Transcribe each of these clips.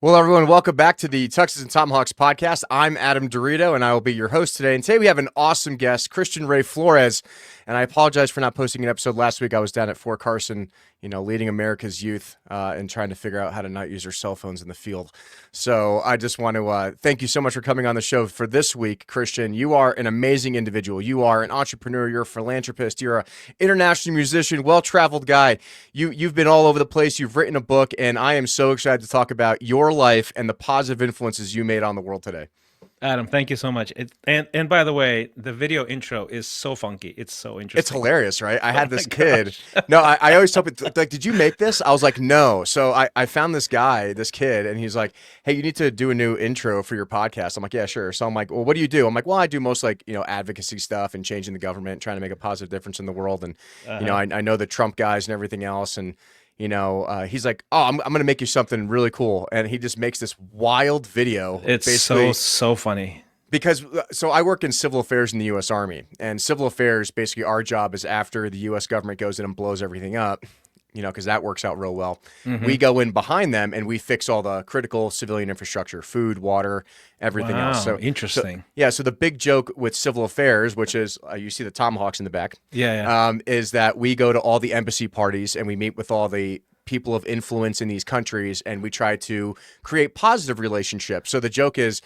Well, everyone, welcome back to the Tuxes Tomahawks podcast. I'm Adam Dorito, and I will be your host today. And today we have an awesome guest, Christian Ray Flores. And I apologize for not posting an episode last week. I was down at Fort Carson, leading America's youth and trying to figure out how to not use their cell phones in the field. So I just want to thank you so much for coming on the show for this week, Christian. You are an amazing individual. You are an entrepreneur. You're a philanthropist. You're an international musician, well-traveled guy. You've been all over the place. You've written a book, and I am so excited to talk about your life and the positive influences you made on the world today. Adam, thank you so much. And by the way, the video intro is so funky. It's so interesting. It's hilarious, right? I had this kid. No, I always tell people, like, did you make this? I was like, no. So I found this kid, and he's like, hey, you need to do a new intro for your podcast. I'm like, yeah, sure. So I'm like, well, what do you do? I'm like, well, I do most advocacy stuff and changing the government, trying to make a positive difference in the world. And, I know the Trump guys and everything else. And, he's like, oh, I'm going to make you something really cool. And he just makes this wild video. It's so funny. Because, so I work in civil affairs in the U.S. Army. And civil affairs, basically our job is after the U.S. government goes in and blows everything up, because that works out real well. Mm-hmm. We go in behind them and we fix all the critical civilian infrastructure, food, water, everything else. So interesting. So the big joke with civil affairs, which is you see the Tomahawks in the back, is that we go to all the embassy parties and we meet with all the people of influence in these countries, and we try to create positive relationships. So the joke is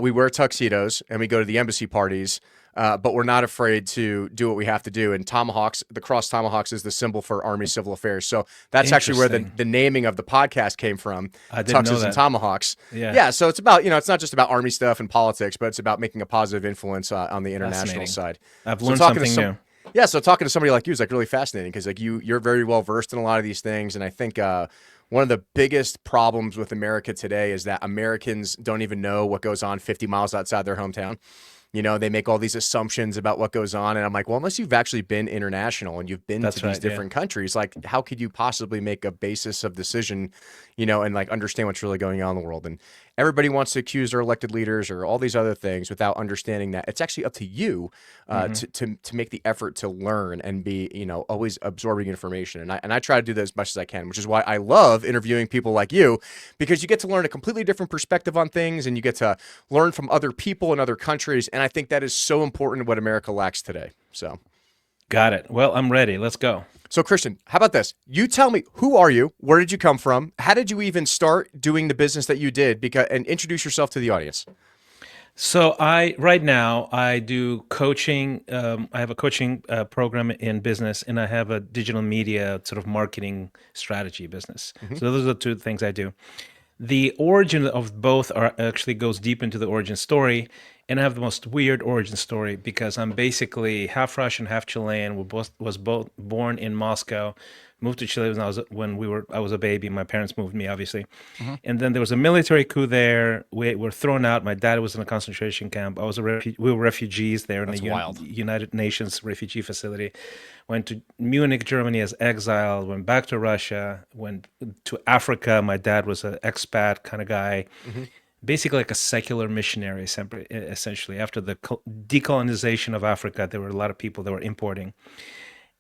we wear tuxedos and we go to the embassy parties, but we're not afraid to do what we have to do. And Tomahawks, the cross Tomahawks, is the symbol for Army Civil Affairs. So that's actually where the naming of the podcast came from, Tuxes and Tomahawks. Yeah, so it's about, it's not just about Army stuff and politics, but it's about making a positive influence on the international side. I've learned something new. Yeah, so talking to somebody like you is really fascinating because you're very well versed in a lot of these things, and I think one of the biggest problems with America today is that Americans don't even know what goes on 50 miles outside their hometown. They make all these assumptions about what goes on, and I'm like, well, unless you've actually been international and you've been to these different countries, like, how could you possibly make a basis of decision, and understand what's really going on in the world? And everybody wants to accuse their elected leaders or all these other things without understanding that it's actually up to you to make the effort to learn and be, always absorbing information. And I try to do that as much as I can, which is why I love interviewing people like you, because you get to learn a completely different perspective on things, and you get to learn from other people in other countries. And I think that is so important what America lacks today. So, got it. Well, I'm ready. Let's go. So, Christian, how about this? You tell me, who are you? Where did you come from? How did you even start doing the business that you did? And introduce yourself to the audience. So right now I do coaching. I have a coaching program in business, and I have a digital media sort of marketing strategy business. Mm-hmm. So those are the two things I do. The origin of both actually goes deep into the origin story, and I have the most weird origin story because I'm basically half Russian, half Chilean. Was both born in Moscow, moved to Chile when I was a baby. My parents moved me, obviously, and then there was a military coup there. We were thrown out. My dad was in a concentration camp. We were refugees there in the United Nations refugee facility. Went to Munich, Germany as exile, went back to Russia, went to Africa. My dad was an expat kind of guy, basically like a secular missionary, essentially. After the decolonization of Africa, there were a lot of people that were importing.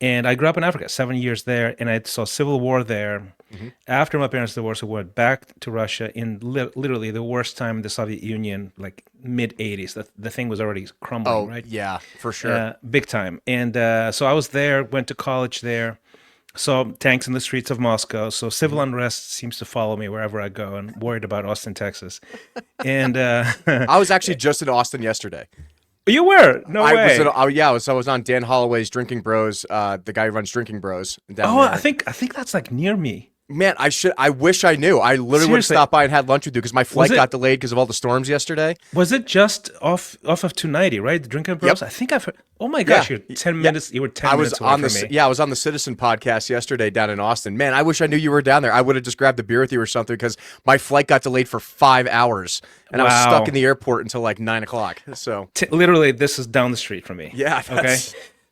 And I grew up in Africa, 7 years there, and I saw civil war there. Mm-hmm. After my parents' divorce, I went back to Russia in literally the worst time in the Soviet Union, like mid-'80s. The thing was already crumbling, right? Yeah, for sure. Big time. And so I was there, went to college there, saw tanks in the streets of Moscow. So civil unrest seems to follow me wherever I go, and worried about Austin, Texas. And I was actually just in Austin yesterday. You were? No way. I was on Dan Holloway's Drinking Bros, the guy who runs Drinking Bros. Down there. I think that's like near me. Man, I wish I knew. I literally would have stopped by and had lunch with you because my flight got delayed because of all the storms yesterday. Was it just off of 290, right? The Drinking Bros? Yep. I think I've heard. Oh my gosh, you're 10 minutes. You were 10 minutes away from me. Yeah, I was on the Citizen podcast yesterday down in Austin. Man, I wish I knew you were down there. I would have just grabbed a beer with you or something because my flight got delayed for 5 hours and I was stuck in the airport until like 9 o'clock. So literally, this is down the street from me. Yeah. Okay.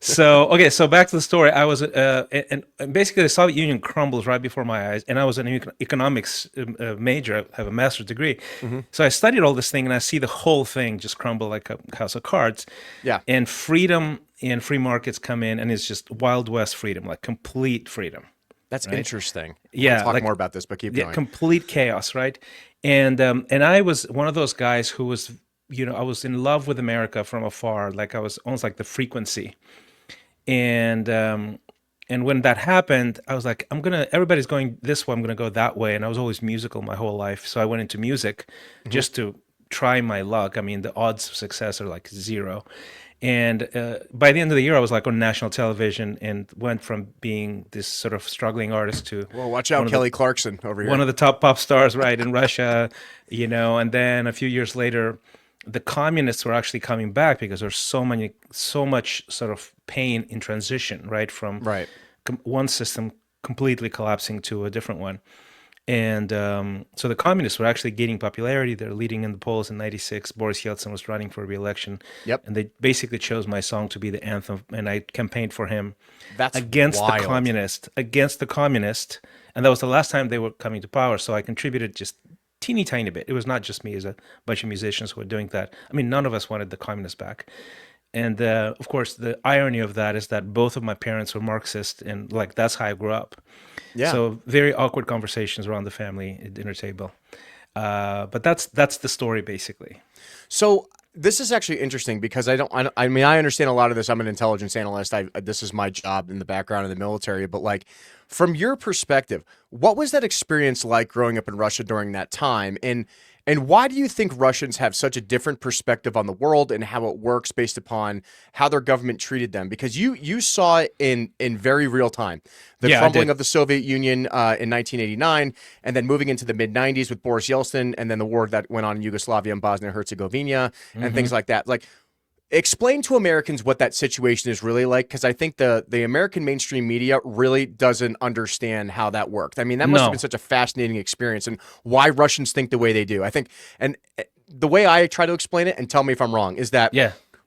So back to the story. I was, and basically the Soviet Union crumbles right before my eyes, and I was an economics major. I have a master's degree. Mm-hmm. So I studied all this thing, and I see the whole thing just crumble like a house of cards. Yeah. And freedom and free markets come in, and it's just Wild West freedom, like complete freedom. That's right? interesting. We'll Yeah, talk like more about this, but keep going. complete chaos, right? And I was one of those guys who was, I was in love with America from afar. Like I was almost like the frequency. And when that happened, I was like, everybody's going this way, I'm gonna go that way. And I was always musical my whole life, so I went into music just to try my luck. I mean, the odds of success are like zero. And by the end of the year, I was like on national television and went from being this sort of struggling artist to Well, watch out, one of the Kelly Clarkson over one here. of the top pop stars, right, in Russia, and then a few years later, the communists were actually coming back because there's so much sort of pain in transition, right, from Right. one system completely collapsing to a different one. And so the communists were actually gaining popularity. They're leading in the polls in '96. Boris Yeltsin was running for re-election. Yep. And they basically chose my song to be the anthem, and I campaigned for him That's against wild. against the communist. And that was the last time they were coming to power. So I contributed just teeny tiny bit. It was not just me, as a bunch of musicians who were doing that. I mean, none of us wanted the communists back. And of course, the irony of that is that both of my parents were Marxist, and like that's how I grew up. Yeah. So very awkward conversations around the family dinner table. But that's the story basically. So this is actually interesting because I mean, I understand a lot of this. I'm an intelligence analyst. This is my job in the background of the military. But like, from your perspective, what was that experience like growing up in Russia during that time? And why do you think Russians have such a different perspective on the world and how it works based upon how their government treated them? Because you saw it in very real time. The crumbling of the Soviet Union in 1989, and then moving into the mid-90s with Boris Yeltsin, and then the war that went on in Yugoslavia and Bosnia and Herzegovina, and things like that. Like, explain to Americans what that situation is really like, because I think the American mainstream media really doesn't understand how that worked. I mean, that must have been such a fascinating experience, and why Russians think the way they do. I think, and the way I try to explain it, and tell me if I'm wrong, is that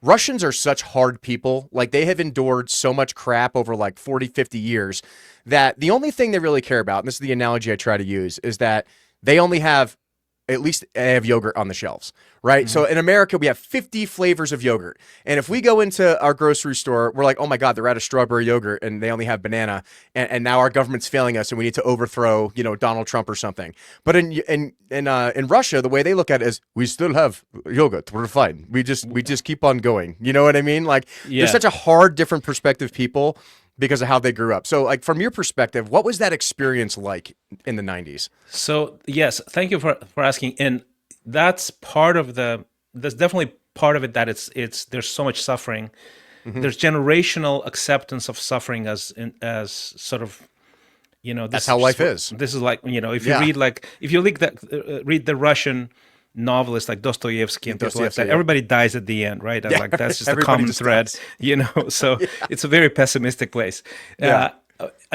Russians are such hard people. Like, they have endured so much crap over like 40, 50 years that the only thing they really care about, and this is the analogy I try to use, is that they only have, at least they have yogurt on the shelves, right? So in America, we have 50 flavors of yogurt. And if we go into our grocery store, we're like, oh my God, they're out of strawberry yogurt and they only have banana. And now our government's failing us and we need to overthrow, Donald Trump or something. But in Russia, the way they look at it is, we still have yogurt. We're fine. We just keep on going. You know what I mean? Like, there's such a hard, different perspective people because of how they grew up. So, like, from your perspective, what was that experience like in the 90s? So, yes, thank you for asking. And that's that's definitely part of it, that there's so much suffering. There's generational acceptance of suffering as sort of, that's how life is. This is like, if you read the Russian novelists like Dostoevsky and people like that, everybody dies at the end, right? Like, that's just a common thread, so it's a very pessimistic place. I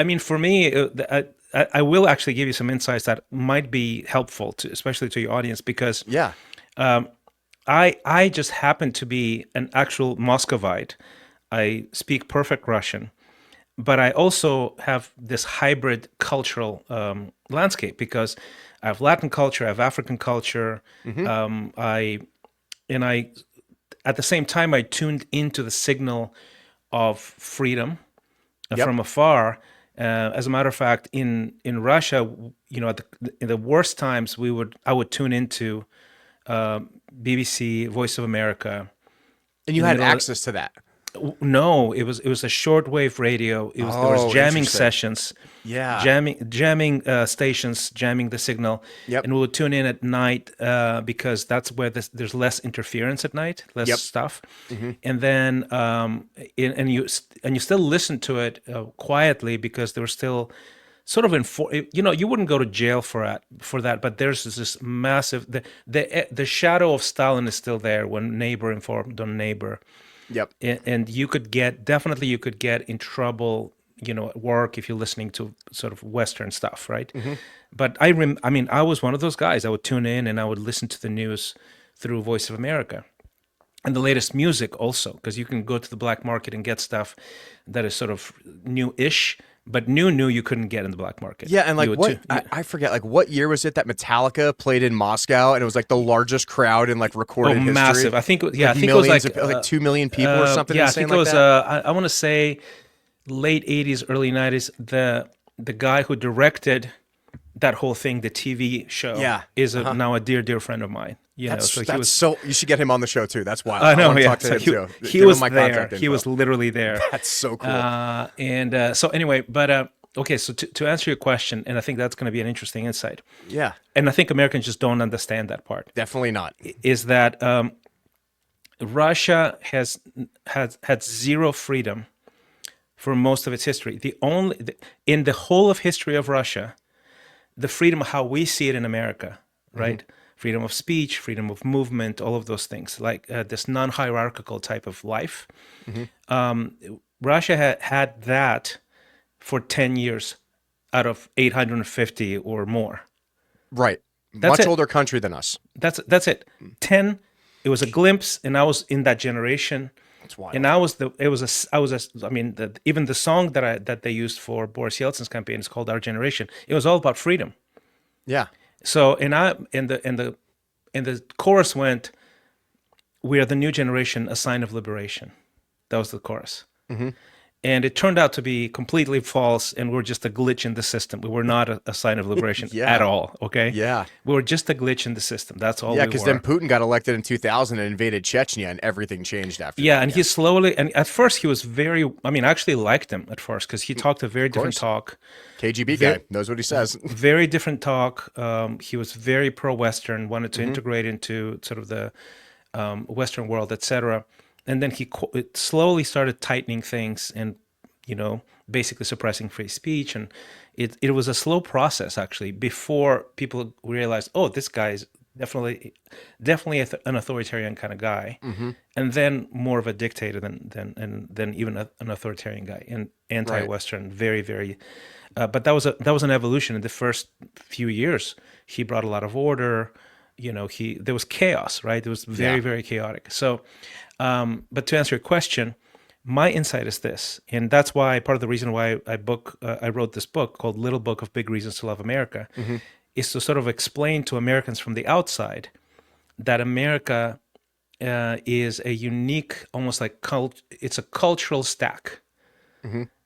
mean, for me, I will actually give you some insights that might be helpful especially to your audience, because I just happen to be an actual Muscovite. I speak perfect Russian, but I also have this hybrid cultural landscape, because I have Latin culture, I have African culture. I at the same time, I tuned into the signal of freedom from afar. As a matter of fact, in Russia, in the worst times, I would tune into BBC, Voice of America. And you had access to that? No, it was a shortwave radio. There was jamming sessions, jamming stations, jamming the signal, and we would tune in at night because that's where there's less interference at night, less stuff, and then and you still listen to it quietly, because there was still sort of you wouldn't go to jail for that, but there's this massive the shadow of Stalin is still there when neighbor informed on neighbor. And you could get in trouble, at work if you're listening to sort of Western stuff, right? But I mean, I was one of those guys. I would tune in and I would listen to the news through Voice of America, and the latest music also, because you can go to the black market and get stuff that is sort of new-ish. But new you couldn't get in the black market. Yeah, and like I forget, like what year was it that Metallica played in Moscow, and it was like the largest crowd in like recorded history? Massive. I think it was like 2 million people or something. Yeah, I think it was. I want to say late '80s, early '90s. the guy who directed that whole thing, the TV show, Yeah. is now a dear friend of mine. So he was. So you should get him on the show too. That's wild. I know, want to yeah. talk to So him too. he Give him was my there. contact He info. was literally there. That's so cool. So anyway, but okay. So to answer your question, and I think that's going to be an interesting insight. Yeah. And I think Americans just don't understand that part. Definitely not. Is that Russia has had zero freedom for most of its history. In the whole of history of Russia, the freedom how we see it in America, right? Freedom of speech, freedom of movement, all of those things, like this non-hierarchical type of life. Russia had that for 10 years out of 850 or more. Right. That's Much it. older country than us. That's it. 10. It was a glimpse, and I was in that generation. That's wild. And even the song that they used for Boris Yeltsin's campaign is called Our Generation. It was all about freedom. Yeah. So and the chorus went, "We are the new generation, a sign of liberation." That was the chorus. And it turned out to be completely false, and we're just a glitch in the system. We were not a sign of liberation Yeah. at all, okay? Yeah. We were just a glitch in the system. That's all Yeah, we because were. then Putin got elected in 2000 and invaded Chechnya, and everything changed after Yeah, that. and he slowly, and at first he was very, I actually liked him at first because he talked a very different talk. KGB guy knows what he says. Very different talk. He was very pro-Western, wanted to integrate into sort of the Western world, etc. And then it slowly started tightening things and, basically suppressing free speech. And it was a slow process, actually, before people realized, oh, this guy is definitely an authoritarian kind of guy, and then more of a dictator than even an authoritarian guy, and anti-Western, very, very. But that was an evolution. In the first few years, he brought a lot of order. There was chaos, right? It was very, very chaotic. So, but to answer your question, my insight is this, and that's why part of the reason why I wrote this book called Little Book of Big Reasons to Love America, is to sort of explain to Americans from the outside that America is a unique, almost like it's a cultural stack.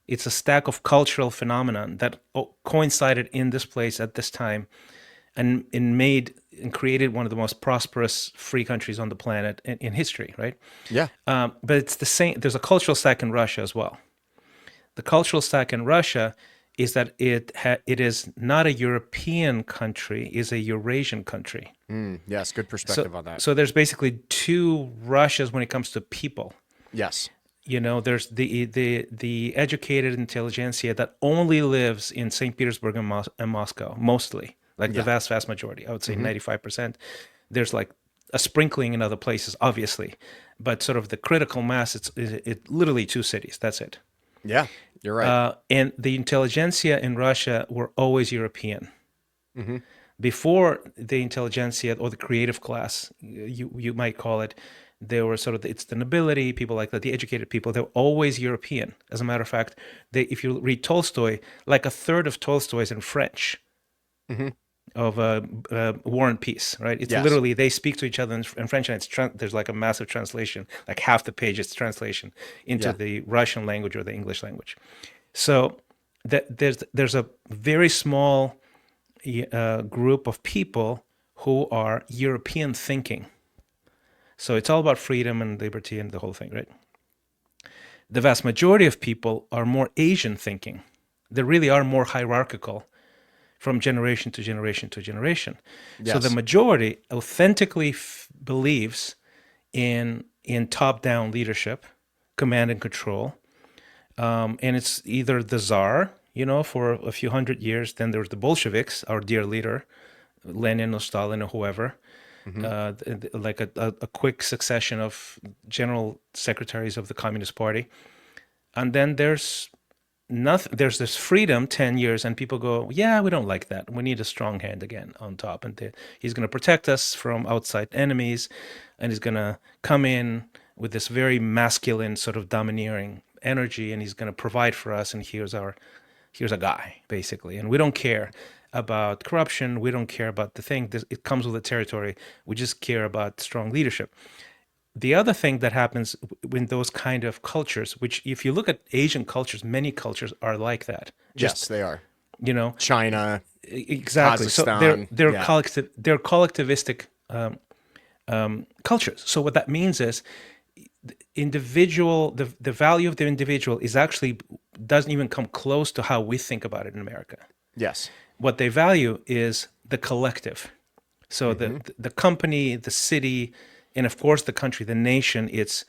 It's a stack of cultural phenomenon that coincided in this place at this time, and created one of the most prosperous free countries on the planet in history, right? Yeah. But it's the same. There's a cultural stack in Russia as well. The cultural stack in Russia is that it is not a European country, is a Eurasian country. Yes, good perspective on that. So there's basically two Russias when it comes to people. Yes. There's the educated intelligentsia that only lives in St. Petersburg and Moscow, mostly. Like the vast majority, I would say 95%. There's like a sprinkling in other places, obviously, but sort of the critical mass, it's literally two cities. That's it. Yeah, you're right. And the intelligentsia in Russia were always European. Before the intelligentsia or the creative class, you might call it, they were sort of it's the nobility, people like that, the educated people. They're always European. As a matter of fact, if you read Tolstoy, like a third of Tolstoy is in French. Of War and Peace, right? It's literally they speak to each other in French, and there's like a massive translation, like half the page is translation into the Russian language or the English language. So there's a very small group of people who are European thinking. So it's all about freedom and liberty and the whole thing, right? The vast majority of people are more Asian thinking. They really are more hierarchical from generation to generation to generation. Yes. So the majority authentically believes in top-down leadership, command and control. And it's either the Tsar, for a few hundred years, then there's the Bolsheviks, our dear leader, Lenin or Stalin or whoever, like a quick succession of general secretaries of the Communist Party. And then there's this freedom 10 years, and people go, yeah, we don't like that. We need a strong hand again on top. And he's going to protect us from outside enemies, and he's going to come in with this very masculine sort of domineering energy, and he's going to provide for us, and here's a guy, basically. And we don't care about corruption. We don't care about the thing. It comes with the territory. We just care about strong leadership. The other thing that happens in those kind of cultures, which if you look at Asian cultures, many cultures are like that. Yes, they are. you know. China, Exactly. So Kazakhstan. Yeah. they're collectivistic cultures. So what that means is the value of the individual is actually doesn't even come close to how we think about it in America. Yes. What they value is the collective. So Hmm. the company, the city, and of course the country, the nation. It's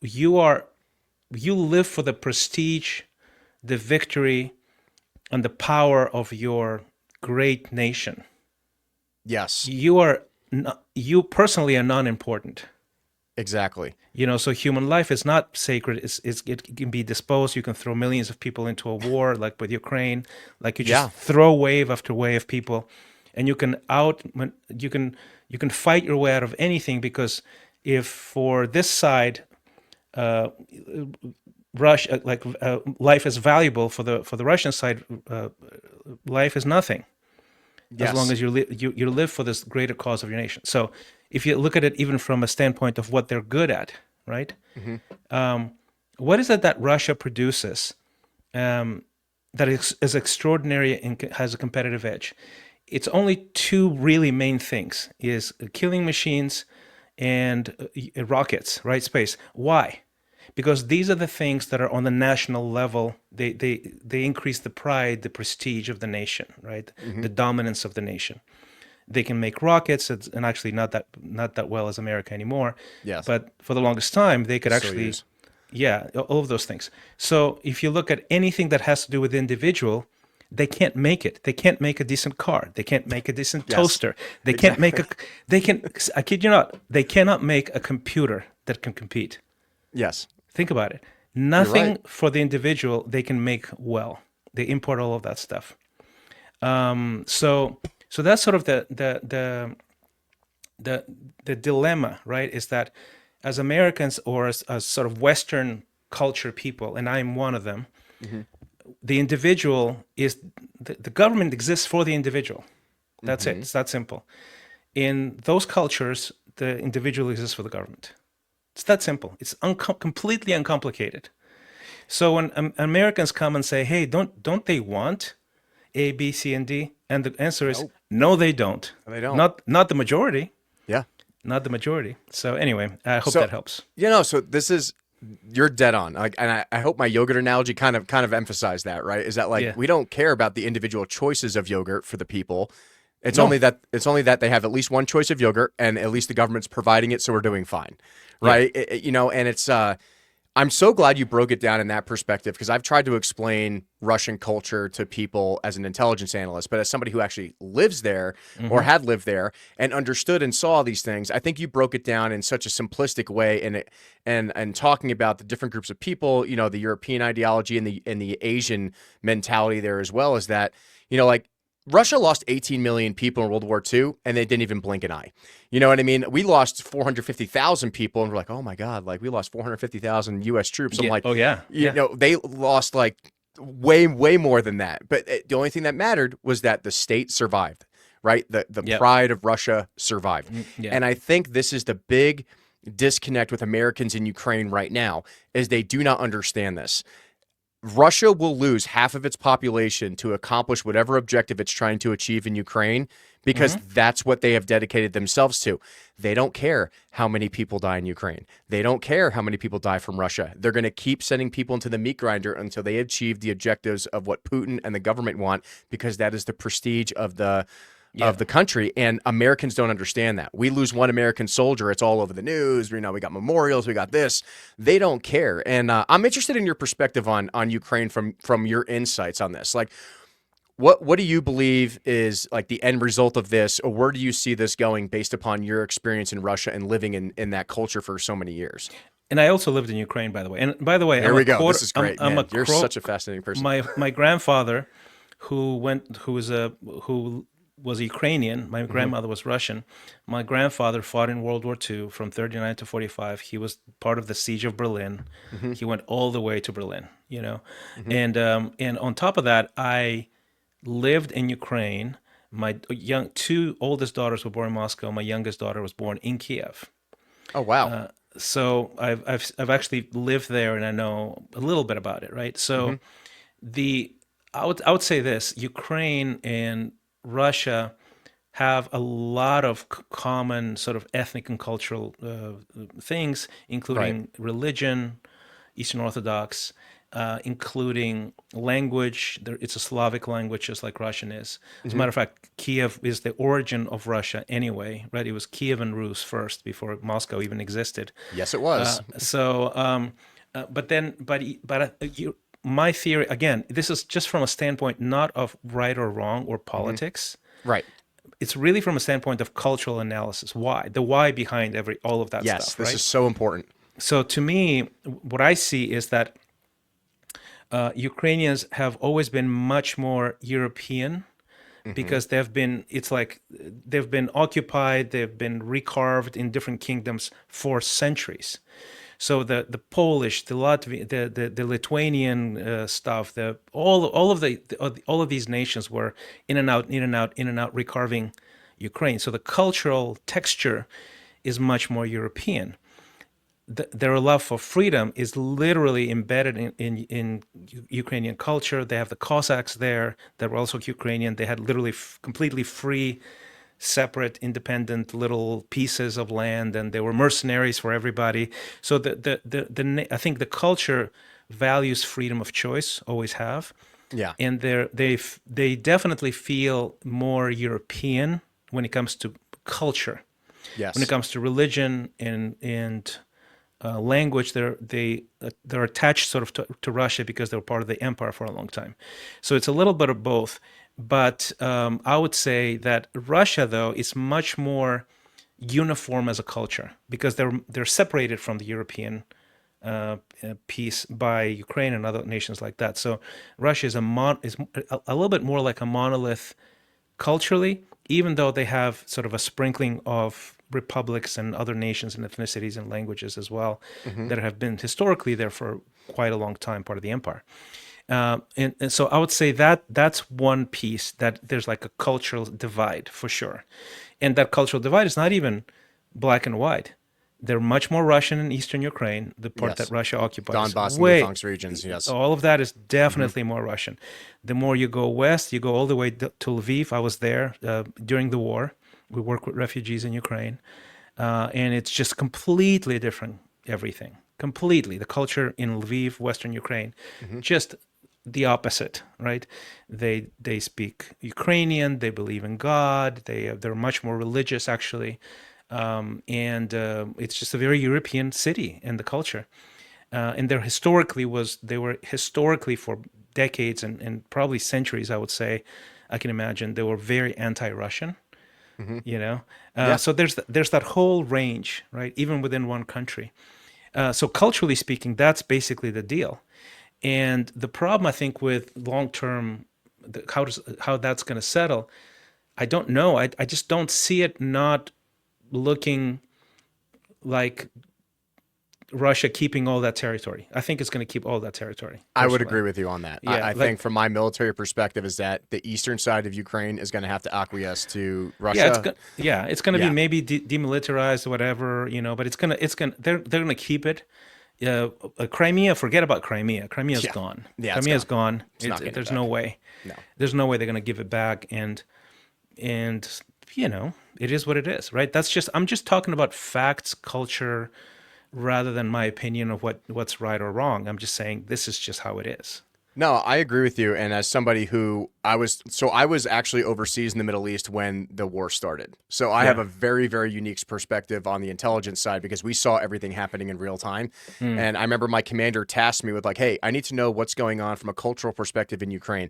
you are you live for the prestige, the victory, and the power of your great nation. Yes. You personally are non-important. Exactly. So human life is not sacred. It can be disposed. You can throw millions of people into a war, like with Ukraine. Like you Yeah. just throw wave after wave of people, and you can fight your way out of anything, because if for this side, Russia, life is valuable, for the Russian side, life is nothing, as long Yes. as you live for this greater cause of your nation. So if you look at it even from a standpoint of what they're good at, right? Hmm. What is it that Russia produces that is extraordinary and has a competitive edge? It's only two really main things: is killing machines and rockets, right? Space. Why? Because these are the things that are on the national level. They increase the pride, the prestige of the nation, right? Hmm. The dominance of the nation. They can make rockets, and actually not that well as America anymore, Yes. but for the longest time they could Still actually, use. yeah, all of those things. So if you look at anything that has to do with the individual, they can't make it. They can't make a decent car. They can't make a decent Yes. toaster. They can't make Exactly. a. They can. I kid you not. They cannot make a computer that can compete. Yes. Think about it. You're right. Nothing for the individual they can make well. They import all of that stuff. So that's sort of the the dilemma, right? Is that as Americans, or as sort of Western culture people, and I'm one of them, Hmm. the individual is the government exists for the individual. That's it. Hmm. It's that simple. In those cultures, the individual exists for the government. It's that simple. It's completely uncomplicated. So when Americans come and say, "Hey, don't they want A, B, C, and D?" and the answer is Nope. no, they don't. They don't. Not the majority. Yeah. Not the majority. So anyway, I hope So, that helps. so this is you're dead on. Like, and I hope my yogurt analogy kind of emphasized that, right? Is that like Yeah. we don't care about the individual choices of yogurt for the people. No. It's only that they have at least one choice of yogurt, and at least the government's providing it, so we're doing fine, Yeah. right? And it's I'm so glad you broke it down in that perspective, because I've tried to explain Russian culture to people as an intelligence analyst, but as somebody who actually lives there or Hmm. had lived there and understood and saw these things, I think you broke it down in such a simplistic way, and talking about the different groups of people, the European ideology and the Asian mentality there, as well as that, like Russia lost 18 million people in World War II, and they didn't even blink an eye. You know what I mean? We lost 450,000 people, and we're like, oh my God, like we lost 450,000 U.S. troops. I'm Yeah. like, Oh yeah. Yeah. they lost like way, way more than that. But the only thing that mattered was that the state survived, right? The Yep. pride of Russia survived. Yeah. And I think this is the big disconnect with Americans in Ukraine right now, is they do not understand this. Russia will lose half of its population to accomplish whatever objective it's trying to achieve in Ukraine, because Hmm. that's what they have dedicated themselves to. They don't care how many people die in Ukraine. They don't care how many people die from Russia. They're going to keep sending people into the meat grinder until they achieve the objectives of what Putin and the government want, because that is the prestige of the Yeah. country. And Americans don't understand that. We lose one American soldier, it's all over the news. We got memorials, we got this. They don't care. And I'm interested in your perspective on Ukraine from your insights on this. Like, what do you believe is like the end result of this, or where do you see this going based upon your experience in Russia and living in that culture for so many years? And I also lived in Ukraine, by the way. And by the way, There I'm a we go. quarter. This is great, I'm a man. You're cro- such a fascinating person. My grandfather, who was Ukrainian. My Hmm. grandmother was Russian. My grandfather fought in World War II from 39 to 45. He was part of the siege of Berlin. Hmm. He went all the way to Berlin, Hmm. and on top of that, I lived in Ukraine. My two oldest daughters were born in Moscow. My youngest daughter was born in Kiev. Oh, wow. So I've actually lived there, and I know a little bit about it, right? Hmm. So the I would say this: Ukraine and Russia have a lot of common sort of ethnic and cultural things, Right. including religion, Eastern Orthodox, including language. It's a Slavic language, just like Russian is. As a Hmm. matter of fact, Kiev is the origin of Russia anyway, right? It was Kiev and Rus first before Moscow even existed. Yes, it was. My theory, again, this is just from a standpoint not of right or wrong or Hmm. politics. Right. It's really from a standpoint of cultural analysis. Why? The why behind all of that Yes, stuff, this right? is so important. So to me, what I see is that Ukrainians have always been much more European Hmm. because it's like they've been occupied, they've been recarved in different kingdoms for centuries. So the Polish, the Latvian, the Lithuanian stuff, all of these nations were in and out, in and out, in and out, recarving Ukraine. So the cultural texture is much more European. Their love for freedom is literally embedded in Ukrainian culture. They have the Cossacks there that were also Ukrainian. They had literally completely free, separate, independent little pieces of land, and they were mercenaries for everybody. So I think the culture values freedom of choice, always have, Yeah. and they definitely feel more European when it comes to culture. When it Yes. comes to religion and language, they're attached sort of to Russia because they were part of the empire for a long time. So it's a little bit of both. But I would say that Russia, though, is much more uniform as a culture because they're separated from the European piece by Ukraine and other nations like that. So Russia is a little bit more like a monolith culturally, even though they have sort of a sprinkling of republics and other nations and ethnicities and languages as well Hmm. that have been historically there for quite a long time, part of the empire. And so I would say that that's one piece that there's like a cultural divide for sure. And that cultural divide is not even black and white. They're much more Russian in Eastern Ukraine, the part that Yes. Russia occupies. Donbass and Luhansk regions. Yes. All of that is Hmm. definitely more Russian. The more you go west, you go all the way to Lviv. I was there during the war. We work with refugees in Ukraine, and it's just completely different. Everything completely. The culture in Lviv, Western Ukraine, Hmm. just the opposite, right? They speak Ukrainian. They believe in God. They're much more religious actually, and it's just a very European city and the culture. And they were historically for decades and probably centuries, I would say, I can imagine they were very anti-Russian. Hmm. You know, Yeah. so there's that whole range, right? Even within one country. So culturally speaking, that's basically the deal. And the problem, I think, with long term, how that's going to settle, I don't know. I just don't see it not looking like Russia keeping all that territory. I think it's going to keep all that territory, I would personally. agree with you on that. Yeah, I think from my military perspective is that the eastern side of Ukraine is going to have to acquiesce to Russia. it's going to be Yeah. maybe demilitarized, whatever, but they're going to keep it. Crimea, forget about Crimea. Crimea's Yeah. gone. Yeah, it's Crimea's gone. gone. It's not getting it There's no back. way. No. There's no way they're going to give it back. And it is what it is, right? I'm just talking about facts, culture, rather than my opinion of what's right or wrong. I'm just saying this is just how it is. No, I agree with you. And as somebody who I was actually overseas in the Middle East when the war started. So I have Yeah. a very, very unique perspective on the intelligence side because we saw everything happening in real time. Mm. And I remember my commander tasked me with like, hey, I need to know what's going on from a cultural perspective in Ukraine.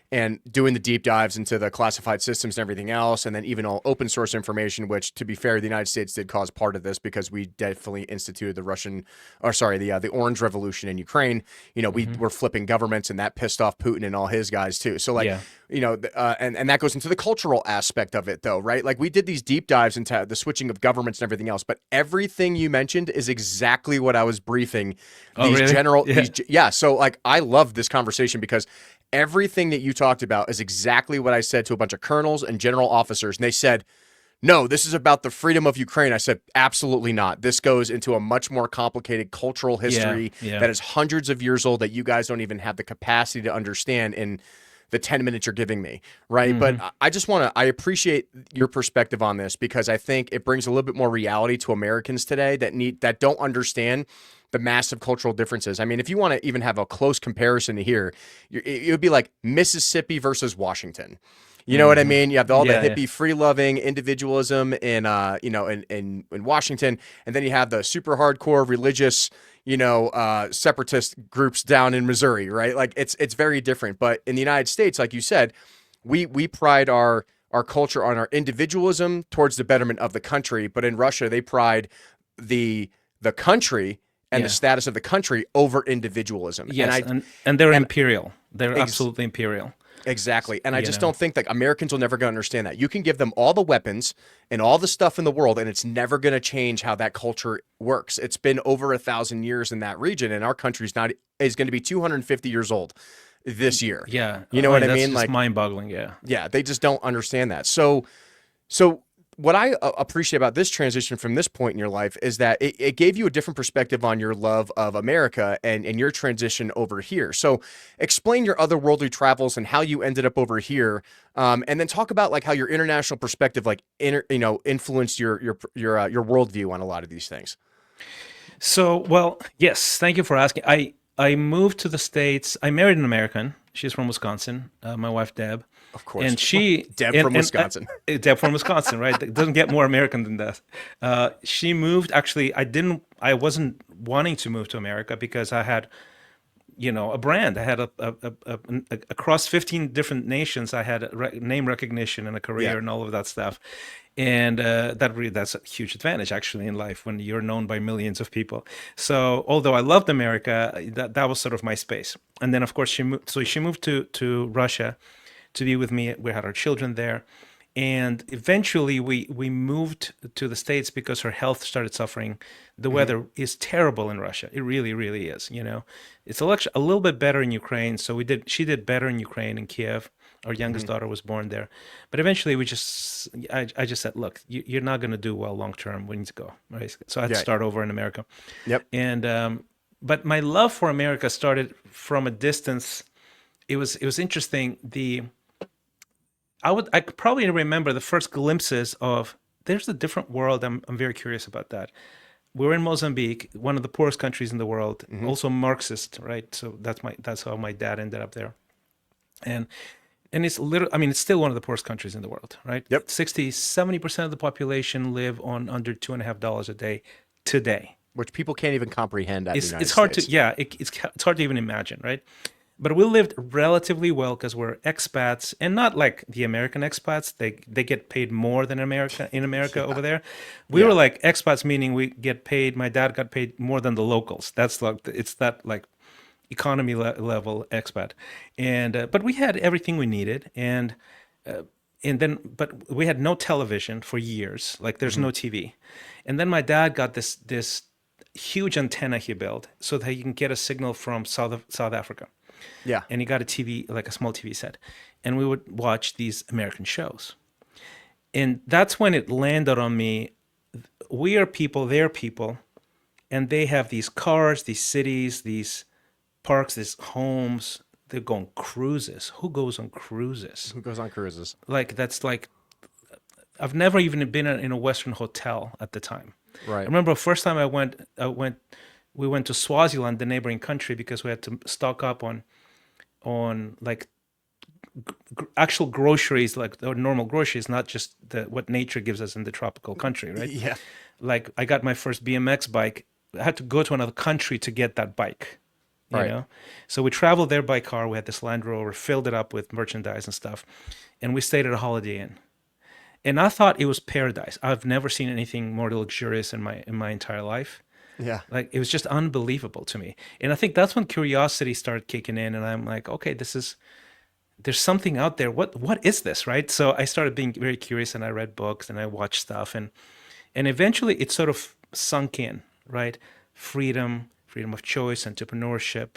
And doing the deep dives into the classified systems and everything else, and then even all open source information, which, to be fair, the United States did cause part of this because we definitely instituted the Orange Revolution in Ukraine. We Hmm. were flipping governments, and that pissed off Putin and all his guys too. So, like, Yeah. and that goes into the cultural aspect of it, though, right? Like, we did these deep dives into the switching of governments and everything else, but everything you mentioned is exactly what I was briefing Oh, these really? general, Yeah. yeah. So, like, I love this conversation because everything that you talked about is exactly what I said to a bunch of colonels and general officers. And they said, no, this is about the freedom of Ukraine. I said, absolutely not. This goes into a much more complicated cultural Yeah. history Yeah. that is hundreds of years old that you guys don't even have the capacity to understand. And the 10 minutes you're giving me, right? But I just want to, I appreciate your perspective on this because I think it brings a little bit more reality to Americans today that don't understand the massive cultural differences. I mean, if you want to even have a close comparison to here, it would be like Mississippi versus Washington. You know what I mean? You have all the Yeah, yeah. hippie, free-loving individualism in, in Washington, and then you have the super hardcore religious, separatist groups down in Missouri, right? Like it's very different. But in the United States, like you said, we pride our culture on our individualism towards the betterment of the country. But in Russia, they pride the country and the Yeah. status of the country over individualism. Yes, and they're And imperial. They're ex- absolutely imperial. Exactly. And I You just know. don't think that Americans will never going to understand that. You can give them all the weapons and all the stuff in the world, and it's never going to change how that culture works. It's been over 1,000 years in that region, and our country's not is going to be 250 years old this year. Yeah. You know what I That's mean? just Like, mind-boggling. Yeah. yeah, they just don't understand that. So what I appreciate about this transition from this point in your life is that it gave you a different perspective on your love of America and your transition over here. So explain your otherworldly travels and how you ended up over here, and then talk about like how your international perspective influenced your worldview on a lot of these things. So, well, yes, thank you for asking. I moved to the States. I married an American. She's from Wisconsin. My wife Deb, Of course, and she Deb and from Wisconsin. Deb from Wisconsin, right? It doesn't get more American than that. She moved. Actually, I didn't. I wasn't wanting to move to America because I had, a brand. I had across 15 different nations. I had name recognition and a career Yeah. and all of that stuff. And that's a huge advantage actually in life when you're known by millions of people. So although I loved America, that was sort of my space. And then of course she moved. So she moved to Russia to be with me. We had our children there. And eventually we moved to the States because her health started suffering. The weather is terrible in Russia. It really, really is. It's a little bit better in Ukraine. So she did better in Ukraine, in Kiev. Our youngest daughter was born there. But eventually I just said, look, you're not going to do well long term. We need to go. Right. So I had to Yeah. start over in America. Yep. And but my love for America started from a distance. It was interesting. I could probably remember the first glimpses of there's a different world. I'm very curious about that. We're in Mozambique, one of the poorest countries in the world, also Marxist, right? So that's how my dad ended up there. And it's it's still one of the poorest countries in the world, right? Yep. 70% of the population live on under $2.50 a day today. Which people can't even comprehend at the United It's hard States. it's hard to even imagine, right? But we lived relatively well because we're expats, and not like the American expats. They get paid more than America over there. We were like expats, meaning we get paid. My dad got paid more than the locals. That's like it's that like economy level expat, and but we had everything we needed, but we had no television for years. Like there's no TV, and then my dad got this huge antenna he built so that he can get a signal from South Africa. Yeah. And he got a TV, like a small TV set, and we would watch these American shows. And that's when it landed on me. We are people, they're people, and they have these cars, these cities, these parks, these homes. They're going cruises. Who goes on cruises? Who goes on cruises? Like that's like I've never even been in a Western hotel at the time. Right. I remember the first time we went to Swaziland, the neighboring country, because we had to stock up on like actual groceries, like the normal groceries, not just what nature gives us in the tropical country, right? Yeah. Like I got my first BMX bike. I had to go to another country to get that bike. You Right. know? So we traveled there by car. We had this Land Rover, filled it up with merchandise and stuff, and we stayed at a Holiday Inn. And I thought it was paradise. I've never seen anything more luxurious in my entire life. Yeah. Like it was just unbelievable to me. And I think that's when curiosity started kicking in, and I'm like, okay, there's something out there. What is this, right? So I started being very curious, and I read books and I watched stuff, and eventually it sort of sunk in, right? Freedom of choice, entrepreneurship,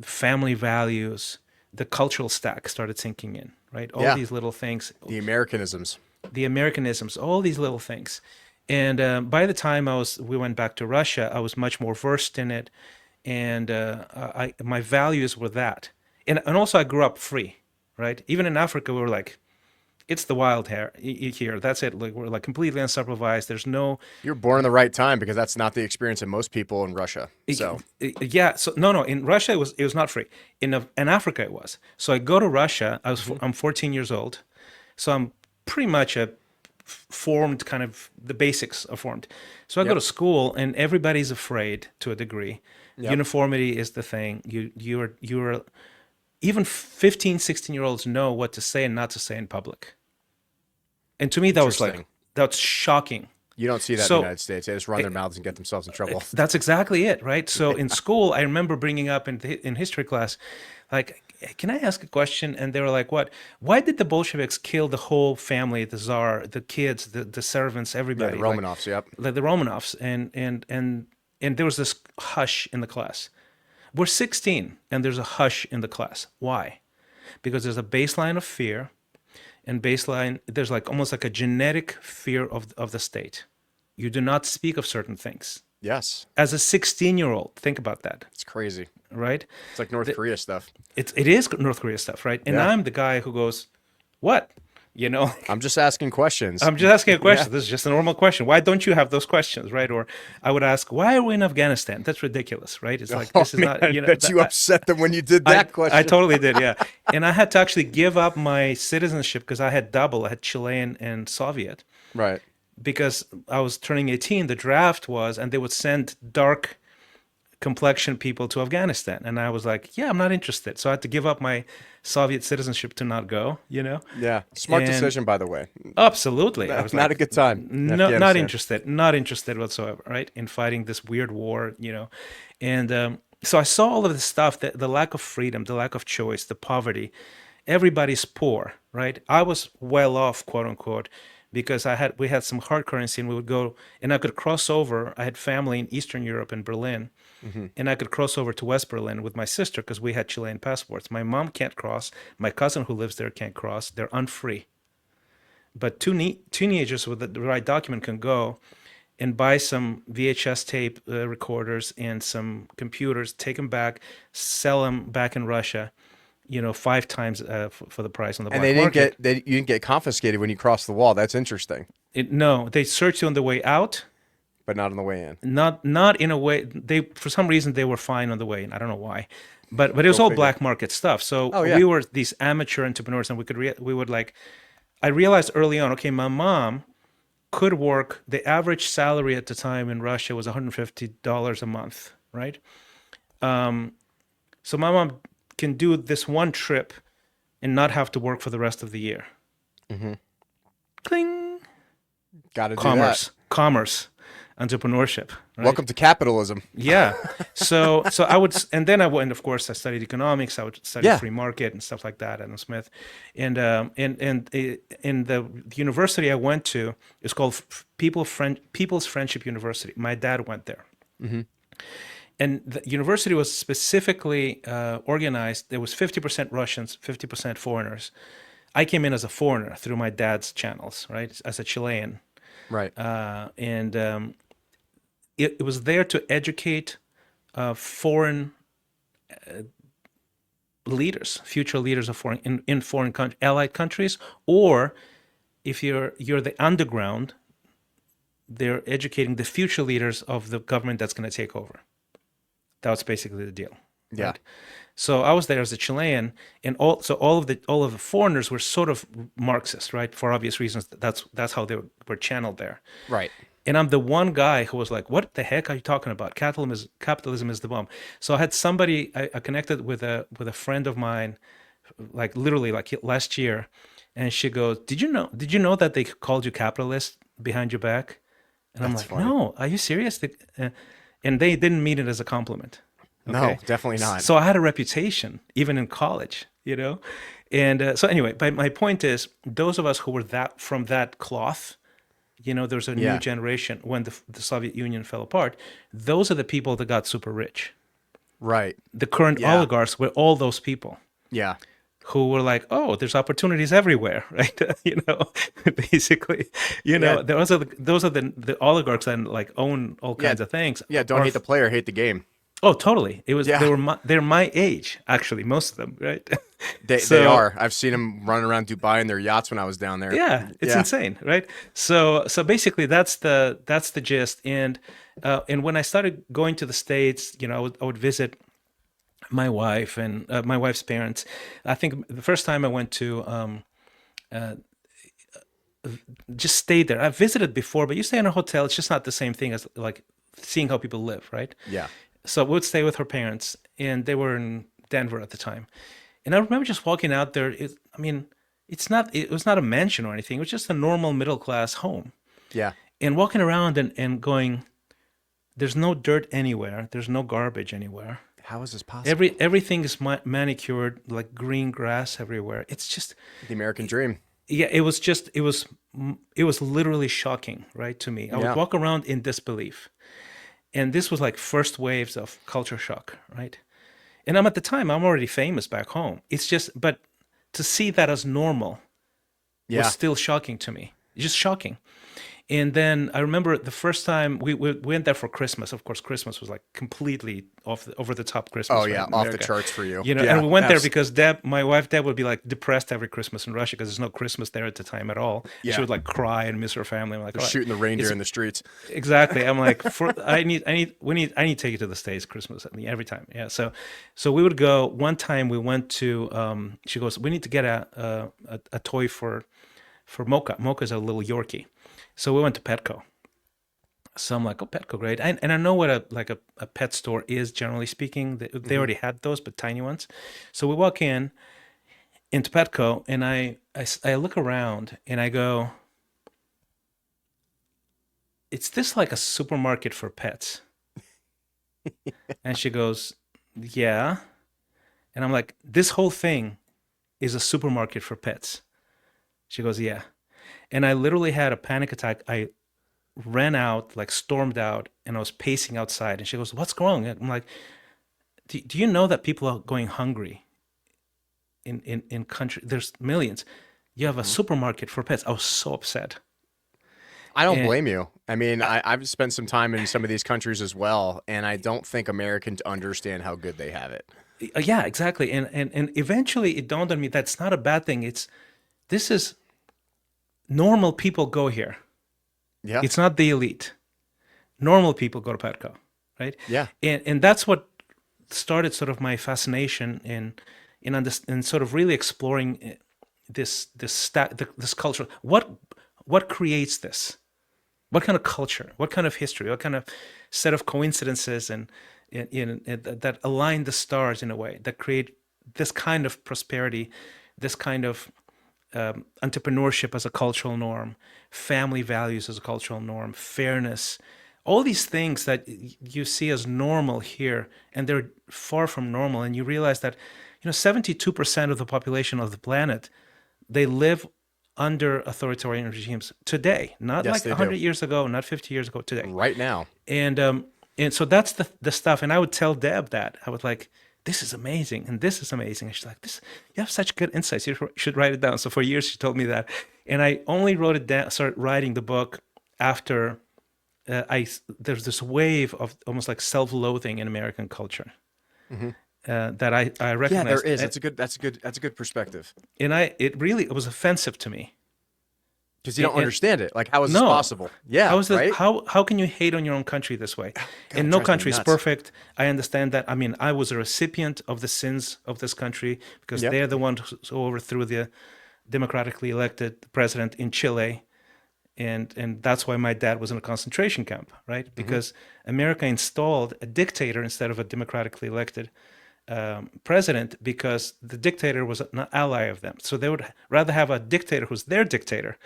family values, the cultural stack started sinking in, right? All these little things. The Americanisms. The Americanisms, all these little things. And by the time we went back to Russia, I was much more versed in it, and my values were that. And also I grew up free, right? Even in Africa, we were like, it's the wild here. That's it. Like we're like completely unsupervised. There's no, You're born in the right time because that's not the experience of most people in Russia. So yeah. So no. In Russia, it was not free. In Africa, it was. So I go to Russia. I'm 14 years old, so I'm pretty much a formed kind of the basics are formed. So I go to school, and everybody's afraid to a degree. Uniformity is the thing. You're even 15, 16-year-olds know what to say and not to say in public. And to me, that was like, that's shocking. You don't see that in the United States. They just run their mouths and get themselves in trouble. That's exactly it, right? So in school, I remember bringing up in history class, like, can I ask a question? And they were like, what? Why did the Bolsheviks kill the whole family, the Tsar, the kids, the servants, everybody? The Romanovs, Like the Romanovs. And there was this hush in the class. We're 16, and there's a hush in the class. Why? Because there's a baseline of fear, and there's like almost like a genetic fear of the state. You do not speak of certain things. Yes. As a 16-year-old, think about that. It's crazy. Right? It's like North Korea stuff. It is North Korea stuff, right? And I'm the guy who goes, what? You know? I'm just asking questions. I'm just asking a question. This is just a normal question. Why don't you have those questions, right? Or I would ask, why are we in Afghanistan? That's ridiculous, right? It's like, this is not, you know. That you upset them when you did that question. I totally did, yeah. And I had to actually give up my citizenship because I had double. I had Chilean and Soviet. Right. Because I was turning 18, the draft was, and they would send dark complexion people to Afghanistan. And I was like, yeah, I'm not interested. So I had to give up my Soviet citizenship to not go, you know? Yeah. Smart decision, by the way. Absolutely. I was not a good time. No, not interested whatsoever, right? In fighting this weird war, you know? And so I saw all of this stuff, the lack of freedom, the lack of choice, the poverty. Everybody's poor, right? I was well off, quote unquote, because we had some hard currency, and we would go, and I could cross over. I had family in Eastern Europe, in Berlin, and I could cross over to West Berlin with my sister because we had Chilean passports. My mom can't cross. My cousin who lives there can't cross. They're unfree. But teenagers with the right document can go and buy some VHS tape recorders and some computers, take them back, sell them back in Russia, 5 times for the price on the black market. And you didn't get confiscated when you crossed the wall. That's interesting. No, they searched you on the way out, but not on the way in. Not in a way. For some reason they were fine on the way in. I don't know why, but it was all black market stuff. So we were these amateur entrepreneurs, and we would like. I realized early on, okay, my mom could work. The average salary at the time in Russia was $150 a month, right? So my mom can do this one trip and not have to work for the rest of the year. Mm-hmm. Cling. Got to do that. Commerce, entrepreneurship. Right? Welcome to capitalism. Yeah. So I would, and then I went. Of course, I studied economics. I would study free market and stuff like that. Adam Smith, and in the university I went to is called People's Friendship University. My dad went there. Mm-hmm. And the university was specifically organized. There was 50% Russians, 50% foreigners. I came in as a foreigner through my dad's channels, right, as a Chilean. Right. And it was there to educate foreign leaders, future leaders of in foreign allied countries, or if you're the underground, they're educating the future leaders of the government that's going to take over. That was basically the deal. Yeah. Right? So I was there as a Chilean, and all of the foreigners were sort of Marxist, right? For obvious reasons. That's how they were channeled there. Right. And I'm the one guy who was like, "What the heck are you talking about? Capitalism is the bomb." So I had somebody I connected with a friend of mine, like literally like last year, and she goes, "Did you know that they called you capitalist behind your back?" And I'm like, funny. "No, are you serious?" And they didn't mean it as a compliment. Okay? No, definitely not. So I had a reputation, even in college, And so anyway, my point is, those of us who were from that cloth, there's a new generation when the Soviet Union fell apart. Those are the people that got super rich. Right. The current oligarchs were all those people. Yeah. Who were like, oh, there's opportunities everywhere, right? Basically, those are the oligarchs that like own all kinds of things. Yeah, don't hate the player, hate the game. Oh, totally. It was Yeah, they're my age actually, most of them, right? they So are. I've seen them running around Dubai in their yachts when I was down there. yeah, it's Yeah. insane, right? So basically that's the gist. And when I started going to the States, I would visit my wife and my wife's parents. I think the first time I went to just stayed there. I've visited before, but you stay in a hotel, it's just not the same thing as like seeing how people live, right? Yeah. So we would stay with her parents, and they were in Denver at the time. And I remember just walking out there. I mean, it was not a mansion or anything. It was just a normal middle class home. Yeah. And walking around and going, there's no dirt anywhere. There's no garbage anywhere. How is this possible? Everything is manicured, like green grass everywhere. It's just, The American dream. yeah, it was literally shocking, right, to me. I would Yeah. walk around in disbelief. And this was like first waves of culture shock, right? And I'm at the time, I'm already famous back home. It's just, but to see that as normal was Yeah. still shocking to me. Just shocking. And then I remember the first time we went there for Christmas. Of course, Christmas was like completely over the top Christmas, Oh right, yeah, in off the America. charts for you. And Yeah. we went there because my wife Deb would be like depressed every Christmas in Russia because there's no Christmas there at the time at all. Yeah. She would like cry and miss her family. I'm like, all right, Shooting the reindeer it's in the streets. exactly. I'm like, I need to take you to the States Christmas every time. Yeah. So we would go. One time we went to. She goes, we need to get a toy for Mocha. Mocha's a little Yorkie. So we went to Petco. So I'm like, oh, Petco, great. And I know what a pet store is, generally speaking. They already had those, but tiny ones. So we walk into Petco, and I look around, and I go, is this like a supermarket for pets? And she goes, yeah. And I'm like, this whole thing is a supermarket for pets. She goes, yeah. And I literally had a panic attack. I ran out, like stormed out, and I was pacing outside. And she goes, what's wrong? I'm like, do you know that people are going hungry in country? There's millions. You have a supermarket for pets. I was so upset. I don't And blame you. I mean, I've spent some time in some of these countries as well, and I don't think Americans understand how good they have it. yeah, exactly. And eventually it dawned on me that's not a bad thing. This is normal people go here. Yeah. It's not the elite. Normal people go to Petco, right? Yeah. And that's what started sort of my fascination in sort of really exploring this culture. What creates this? What kind of culture? What kind of history? What kind of set of coincidences and that align the stars in a way that create this kind of prosperity, this kind of entrepreneurship as a cultural norm, family values as a cultural norm, fairness, all these things that you see as normal here, and they're far from normal. And you realize that 72% of the population of the planet, they live under authoritarian regimes today, not Yes, like they do. 100 years ago, not 50 years ago, today. Right now. And so that's the stuff. And I would tell Deb that I was like, this is amazing, and this is amazing. And she's like, "This, you have such good insights. You should write it down." So for years she told me that, and I only wrote it down, started writing the book after there's this wave of almost like self-loathing in American culture that I Yeah, recognize. there is. That's a good perspective. And it was offensive to me. Because you don't And- understand it. Like, how is this No. possible? Yeah, How is this, right? how can you hate on your own country this way? And no drives me country is nuts. perfect. I understand that. I mean, I was a recipient of the sins of this country because Yep. they're the ones who overthrew the democratically elected president in Chile. And that's why my dad was in a concentration camp, right? Because America installed a dictator instead of a democratically elected president, because the dictator was an ally of them. So they would rather have a dictator who's their dictator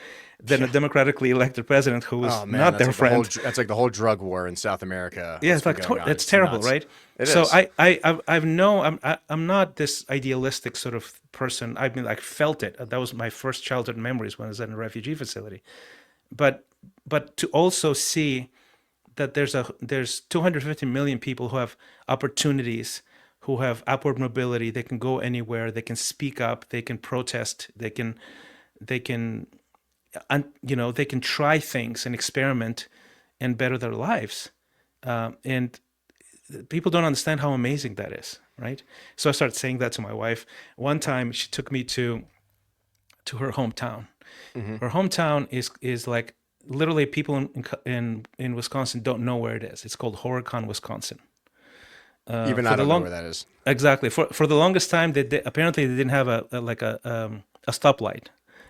than a democratically elected president who was Oh man, not that's their like friend. that's like the whole drug war in South America. Yeah, that's it's like been going on. it's It's terrible, nuts. right? It So is. I'm not this idealistic sort of person. I mean, like felt it. That was my first childhood memories when I was in a refugee facility. But to also see that there's 250 million people who have opportunities, who have upward mobility. They can go anywhere. They can speak up. They can protest. They can they can try things and experiment and better their lives. And people don't understand how amazing that is, right? So I started saying that to my wife. One time she took me to her hometown. Hmm. Her hometown is like literally people in Wisconsin don't know where it is. It's called Horicon, Wisconsin. Even For I the don't know where long that is. Exactly, for the longest time apparently they didn't have a stoplight,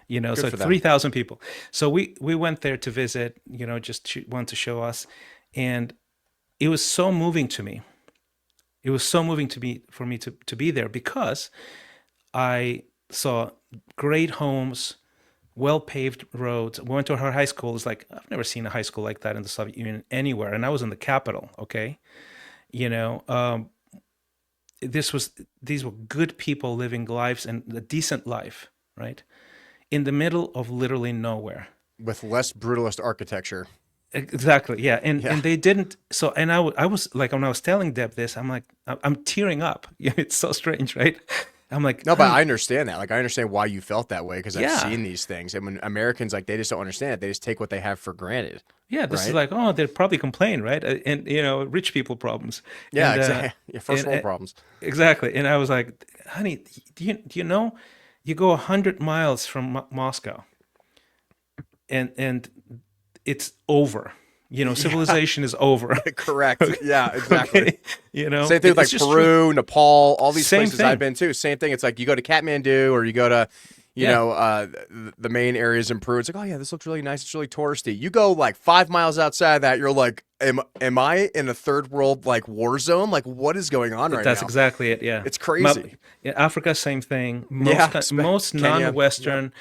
Good so for them. 3,000 people. So we went there to visit, just want to show us, and it was so moving to me. It was so moving to me for me to be there because I saw great homes, well paved roads. We went to her high school. It's like I've never seen a high school like that in the Soviet Union anywhere, and I was in the capital. Okay, you know, these were good people living lives and a decent life, right? In the middle of literally nowhere. With less brutalist architecture. Exactly. Yeah. And Yeah. they didn't. So, and I was like, when I was telling Deb this, I'm like, I'm tearing up. Yeah, it's so strange, right? I'm like, No, but I honey, understand that. Like, I understand why you felt that way because I've yeah, seen these things. And when Americans, like, they just don't understand it. They just take what they have for granted, yeah. This is right? like, oh, they'll probably complain, right? And rich people problems, Yeah, and exactly. Yeah, first and world problems. exactly. And I was like, honey, do you know, you go 100 miles from Moscow, and it's over. Yeah, Civilization is over. correct. Yeah, exactly. Okay, Same thing with it's like just true. Peru, Nepal, all these Same places I've thing. been to. Same thing. It's like you go to Kathmandu or you go to, Yeah. the main areas in Peru. It's like, oh yeah, this looks really nice. It's really touristy. You go like 5 miles outside that, you're like, am I in a third world like war zone? Like, what is going on right That's now? exactly it. Yeah. It's crazy. Yeah, Africa, same thing. Yeah, Most Kenya. Yep. non-Western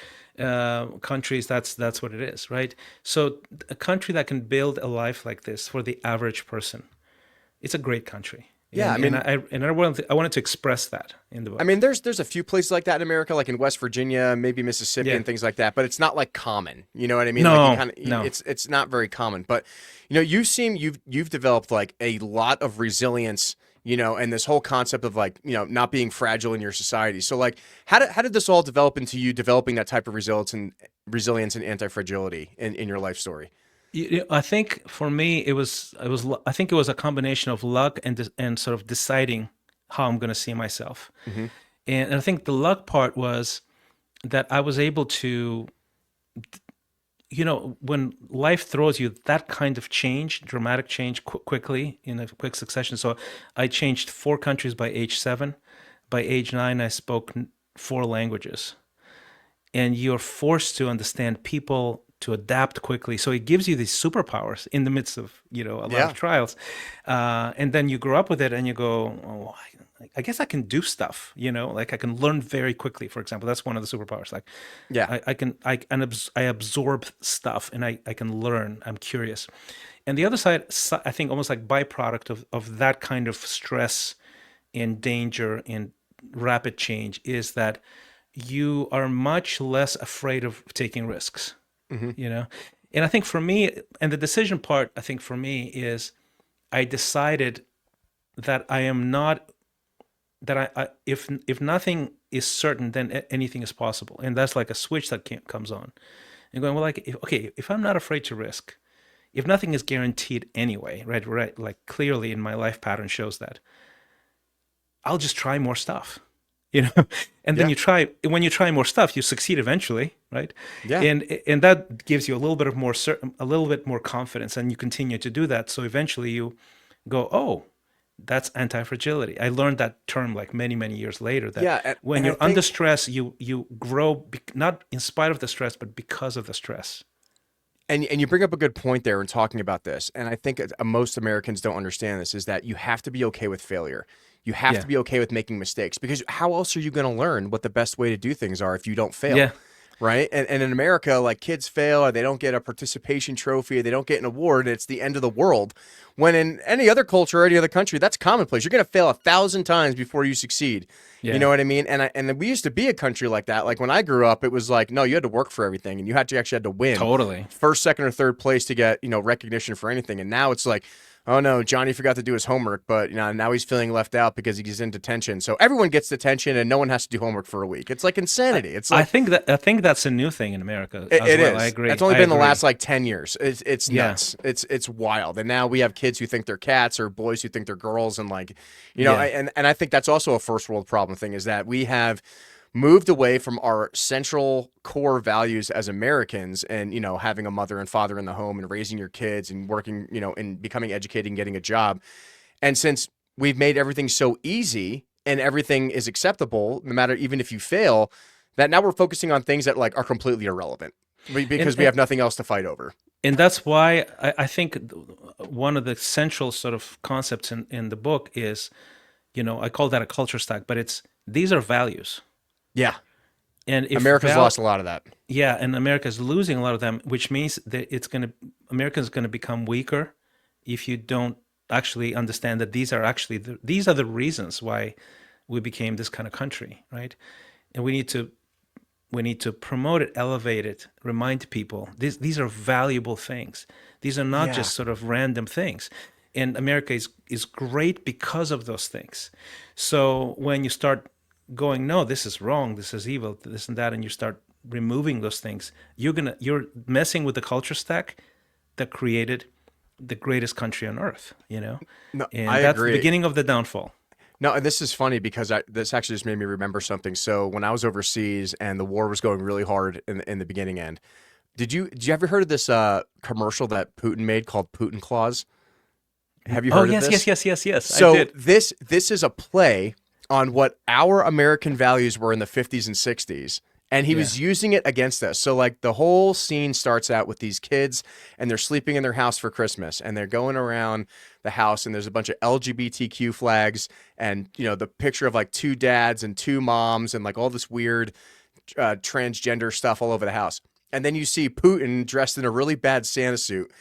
countries, that's what it is, right? So a country that can build a life like this for the average person, it's a great country. Yeah, I And mean, I wanted to express that in the book. there's a few places like that in America, like in West Virginia, maybe Mississippi, Yeah. and things like that. But it's not like common. You know what I mean? Like you No, kind of, no. it's not very common. But you've developed like a lot of resilience. And this whole concept of like not being fragile in your society. So like, how did this all develop into you developing that type of resilience and anti-fragility in your life story? I think for me I think it was a combination of luck and sort of deciding how I'm going to see myself. Hmm. And I think the luck part was that I was able to, when life throws you that kind of change, dramatic change quickly in a quick succession. So I changed 4 countries by age 7. By age 9, I spoke 4 languages. And you're forced to understand people, to adapt quickly. So it gives you these superpowers in the midst of a lot of Yeah. trials, and then you grow up with it, and you go, oh, I guess I can do stuff. Like I can learn very quickly. For example, that's one of the superpowers. Like Yeah. I absorb stuff, and I can learn. I'm curious. And the other side, I think, almost like byproduct of that kind of stress and danger and rapid change is that you are much less afraid of taking risks, Hmm. you know? And I think for me, and the decision part, I think for me is I decided that I am not, that if nothing is certain, then anything is possible. And that's like a switch that comes on. And going, well, like, if I'm not afraid to risk, if nothing is guaranteed anyway, right, like clearly in my life pattern shows that, I'll just try more stuff, you know. And then Yeah. when you try more stuff, you succeed eventually, right? Yeah. And that gives you a little bit of more a little bit more confidence, and you continue to do that. So eventually you go, oh, that's anti-fragility. I learned that term like many years later, that Yeah. And, when and I you're under think stress, you grow, not in spite of the stress, but because of the stress. And you bring up a good point there in talking about this, and I think most Americans don't understand this, is that you have to be okay with failure. You have Yeah. to be okay with making mistakes because how else are you going to learn what the best way to do things are if you don't fail? Yeah. Right? And in America, like kids fail or they don't get a participation trophy or they don't get an award, and it's the end of the world. When in any other culture or any other country, that's commonplace. You're going to fail 1,000 times before you succeed. You Yeah. know what I mean? And we used to be a country like that. Like when I grew up, it was like, no, you had to work for everything and you actually had to win Totally. first, second, or third place to get, recognition for anything. And now it's like, oh no, Johnny forgot to do his homework, but now he's feeling left out because he's in detention. So everyone gets detention and no one has to do homework for a week. It's like insanity. It's I like think that's a new thing in America as it well. I is. agree. It's only I been the agree. last like 10 years. It's Yeah. nuts. It's wild. And now we have kids who think they're cats or boys who think they're girls, and like, you know, Yeah. and I think that's also a first world problem thing, is that we have moved away from our central core values as Americans, and having a mother and father in the home and raising your kids and working, and becoming educated and getting a job. And since we've made everything so easy and everything is acceptable, no matter, even if you fail, that now we're focusing on things that like are completely irrelevant because we have nothing else to fight over. And that's why I think one of the central sort of concepts in the book is, I call that a culture stack, but these are values. Yeah. And if America's lost a lot of that. Yeah, and America's losing a lot of them, which means that America's going to become weaker if you don't actually understand that these are the reasons why we became this kind of country, right? And we need to promote it, elevate it, remind people these are valuable things. These are not just sort of random things. And America is great because of those things. So when you start going, no, this is wrong, this is evil, this and that, and you start removing those things, you're messing with the culture stack that created the greatest country on earth, No, and I that's agree. the beginning of the downfall. No, and this is funny because this actually just made me remember something. So when I was overseas and the war was going really hard in the beginning end, did you ever heard of this commercial that Putin made called Putin Claus? Have you heard of this? Yes. So I did. this is a play on what our American values were in the 50s and 60s. And he was using it against us. So like the whole scene starts out with these kids and they're sleeping in their house for Christmas and they're going around the house and there's a bunch of LGBTQ flags and, the picture of like two dads and two moms and like all this weird transgender stuff all over the house. And then you see Putin dressed in a really bad Santa suit,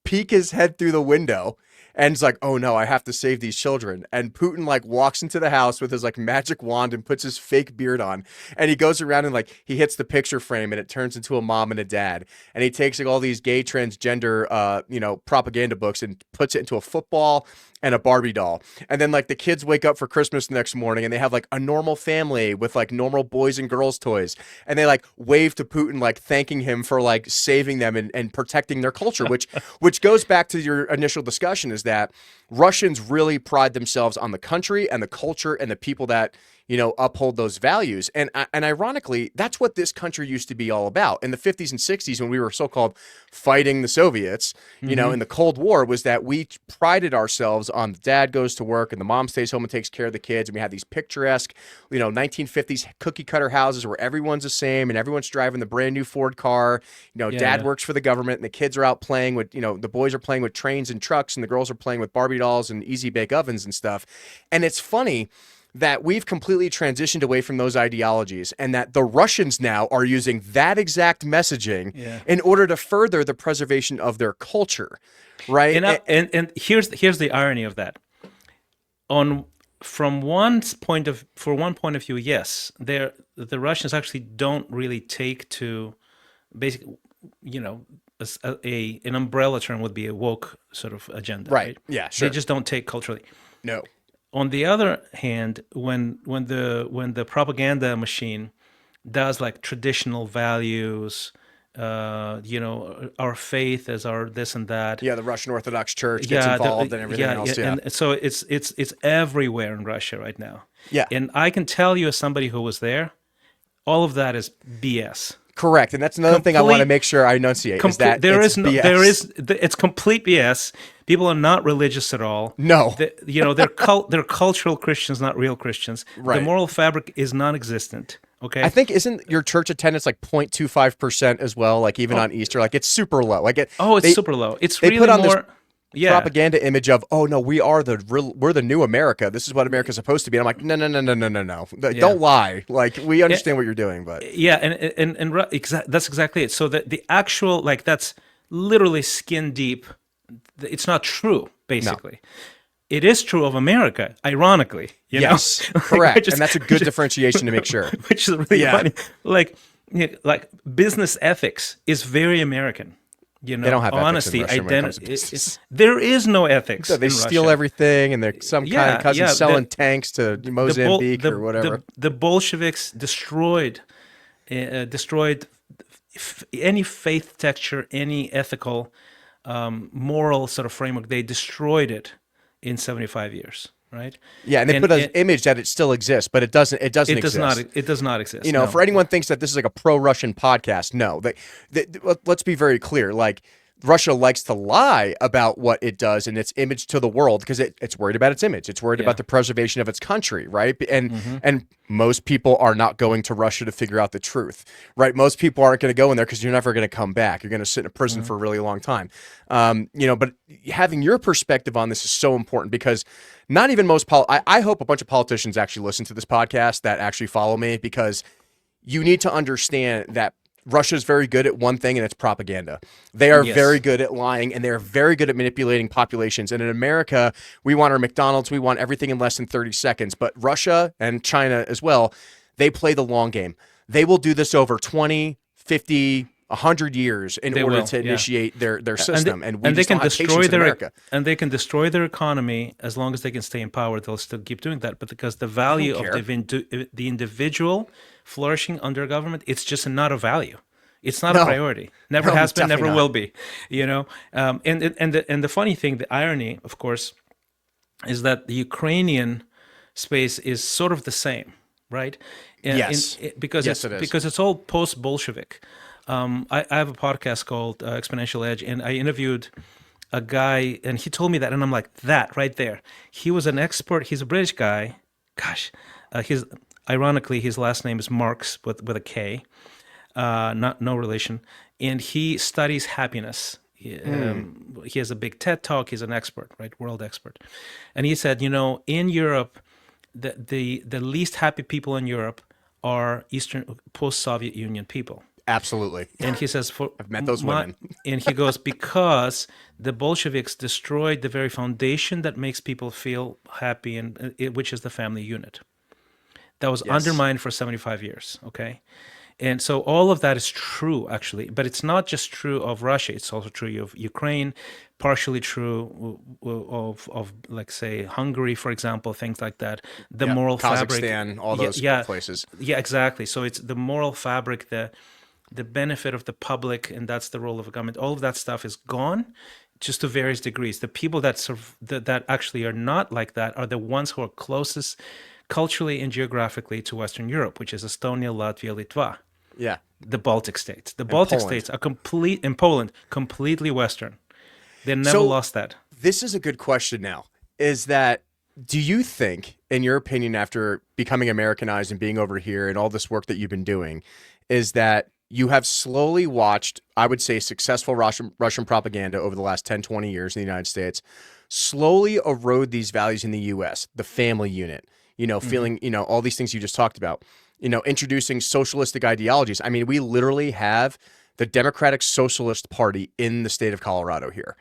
peek his head through the window, and it's like, oh no, I have to save these children. And Putin like walks into the house with his like magic wand and puts his fake beard on. And he goes around and like he hits the picture frame and it turns into a mom and a dad. And he takes like all these gay transgender propaganda books and puts it into a football and a Barbie doll. And then like the kids wake up for Christmas the next morning and they have like a normal family with like normal boys and girls toys. And they like wave to Putin, like thanking him for like saving them and protecting their culture, which goes back to your initial discussion, is that Russians really pride themselves on the country and the culture and the people that, uphold those values. And ironically, that's what this country used to be all about. In the 50s and 60s, when we were so-called fighting the Soviets, in the Cold War, was that we prided ourselves on the dad goes to work and the mom stays home and takes care of the kids. And we had these picturesque, 1950s cookie cutter houses where everyone's the same and everyone's driving the brand new Ford car. Dad works for the government and the kids are out playing with, the boys are playing with trains and trucks and the girls are playing with Barbie dolls and easy bake ovens and stuff. And it's funny that we've completely transitioned away from those ideologies and that the Russians now are using that exact messaging in order to further the preservation of their culture, right? And here's the irony of that. For one point of view, yes, the Russians actually don't really take to basically, an umbrella term would be a woke sort of agenda, right? Yeah, sure. They just don't take culturally. No. On the other hand, when the propaganda machine does like traditional values, our faith as our this and that. Yeah, the Russian Orthodox Church gets involved and everything else. Yeah, and so it's everywhere in Russia right now. Yeah, and I can tell you as somebody who was there, all of that is BS. Correct, and that's another thing I want to make sure I enunciate is that it's complete BS. People are not religious at all. No, they're cultural Christians, not real Christians. Right. The moral fabric is non-existent. Okay, I think isn't your church attendance like 0.25% as well? Like even on Easter, like it's super low. Like it's super low. It's they really put on more. This propaganda image of, oh no, we're the new America. This is what America's supposed to be. And I'm like, no. Don't lie. Like we understand what you're doing, but that's exactly it. So the actual that's literally skin deep. It's not true, basically. No. It is true of America, ironically. Yes, correct. And that's a good differentiation to make sure. Which is really funny. Like business ethics is very American. You They know, don't have ethics in honesty, Russia when it comes to identity. business. There is no ethics So they in steal Russia. everything, and they're some kind of Yeah, cousin yeah. selling tanks to Mozambique or whatever. The Bolsheviks destroyed any faith texture, any ethical, moral sort of framework. They destroyed it in 75 years, right? Yeah, and they put an image that it still exists, but it doesn't. It doesn't exist. It does not exist. You know, No. for anyone thinks that this is like a pro-Russian podcast, no. Let's be very clear. Like, Russia likes to lie about what it does and its image to the world because it's worried about its image. It's worried about the preservation of its country, right? And most people are not going to Russia to figure out the truth, right? Most people aren't going to go in there because you're never going to come back. You're going to sit in a prison for a really long time. You know, but having your perspective on this is so important because not even most I hope a bunch of politicians actually listen to this podcast that actually follow me, because you need to understand that Russia is very good at one thing, and it's propaganda. They are very good at lying, and they're very good at manipulating populations. And in America, we want our McDonald's, we want everything in less than 30 seconds. But Russia and China as well, they play the long game. They will do this over 20, 50, 100 years in order to initiate their system. And we just don't have patience in America. And they can destroy their economy as long as they can stay in power. They'll still keep doing that. But because the value of the individual flourishing under government, it's just not a value. It's not a priority. Never has been, never will be. You know, and the funny thing, the irony, of course, is that the Ukrainian space is sort of the same, right? Because it's all post-Bolshevik. I have a podcast called Exponential Edge, and I interviewed a guy, and he told me that, and I'm like, that right there. He was an expert. He's a British guy. Gosh, ironically, his last name is Marx with a K, no relation, and he studies happiness. He has a big TED talk. He's an expert, right, world expert, and he said, you know, in Europe, the least happy people in Europe are post-Soviet Union people. Absolutely. And he says, I've met those women. And he goes, because the Bolsheviks destroyed the very foundation that makes people feel happy, which is the family unit. That was undermined for 75 years, okay? And so all of that is true, actually. But it's not just true of Russia. It's also true of Ukraine, partially true of like, say, Hungary, for example, things like that. The moral fabric. Kazakhstan, all those places. Yeah, exactly. So it's the moral fabric, the benefit of the public, and that's the role of a government. All of that stuff is gone, just to various degrees. The people that actually are not like that are the ones who are closest culturally and geographically to Western Europe, which is Estonia, Latvia, Litva. Yeah. The Baltic states. The Baltic states are in Poland, completely Western. They never lost that. This is a good question now, is that, do you think, in your opinion, after becoming Americanized and being over here and all this work that you've been doing, is that you have slowly watched, I would say, successful Russian propaganda over the last 10, 20 years in the United States slowly erode these values in the U.S., the family unit, you know, feeling, you know, all these things you just talked about, you know, introducing socialistic ideologies. I mean, we literally have the Democratic Socialist Party in the state of Colorado here.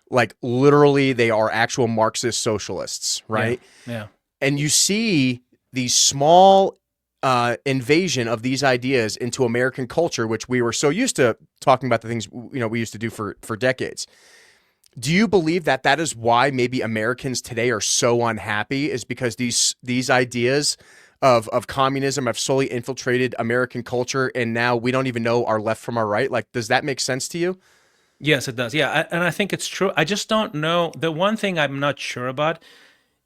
Like, literally, they are actual Marxist socialists, right? Yeah. And you see these small invasion of these ideas into American culture, which we were so used to talking about the things, you know, we used to do for decades. Do you believe that that is why maybe Americans today are so unhappy, is because these ideas of communism have slowly infiltrated American culture, and now we don't even know our left from our right? Like, does that make sense to you? Yes, it does. Yeah, and I think it's true. I just don't know. The one thing I'm not sure about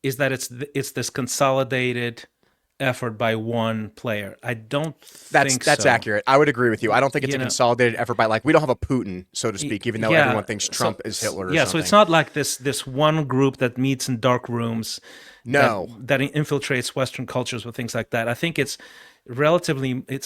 is that it's this consolidated effort by one player. I don't think that's so. accurate. I would agree with you. I don't think it's a consolidated effort by, like, we don't have a Putin, so to speak, even though everyone thinks Trump is Hitler or something. So it's not like this one group that meets in dark rooms that infiltrates Western cultures with things like that. I think it's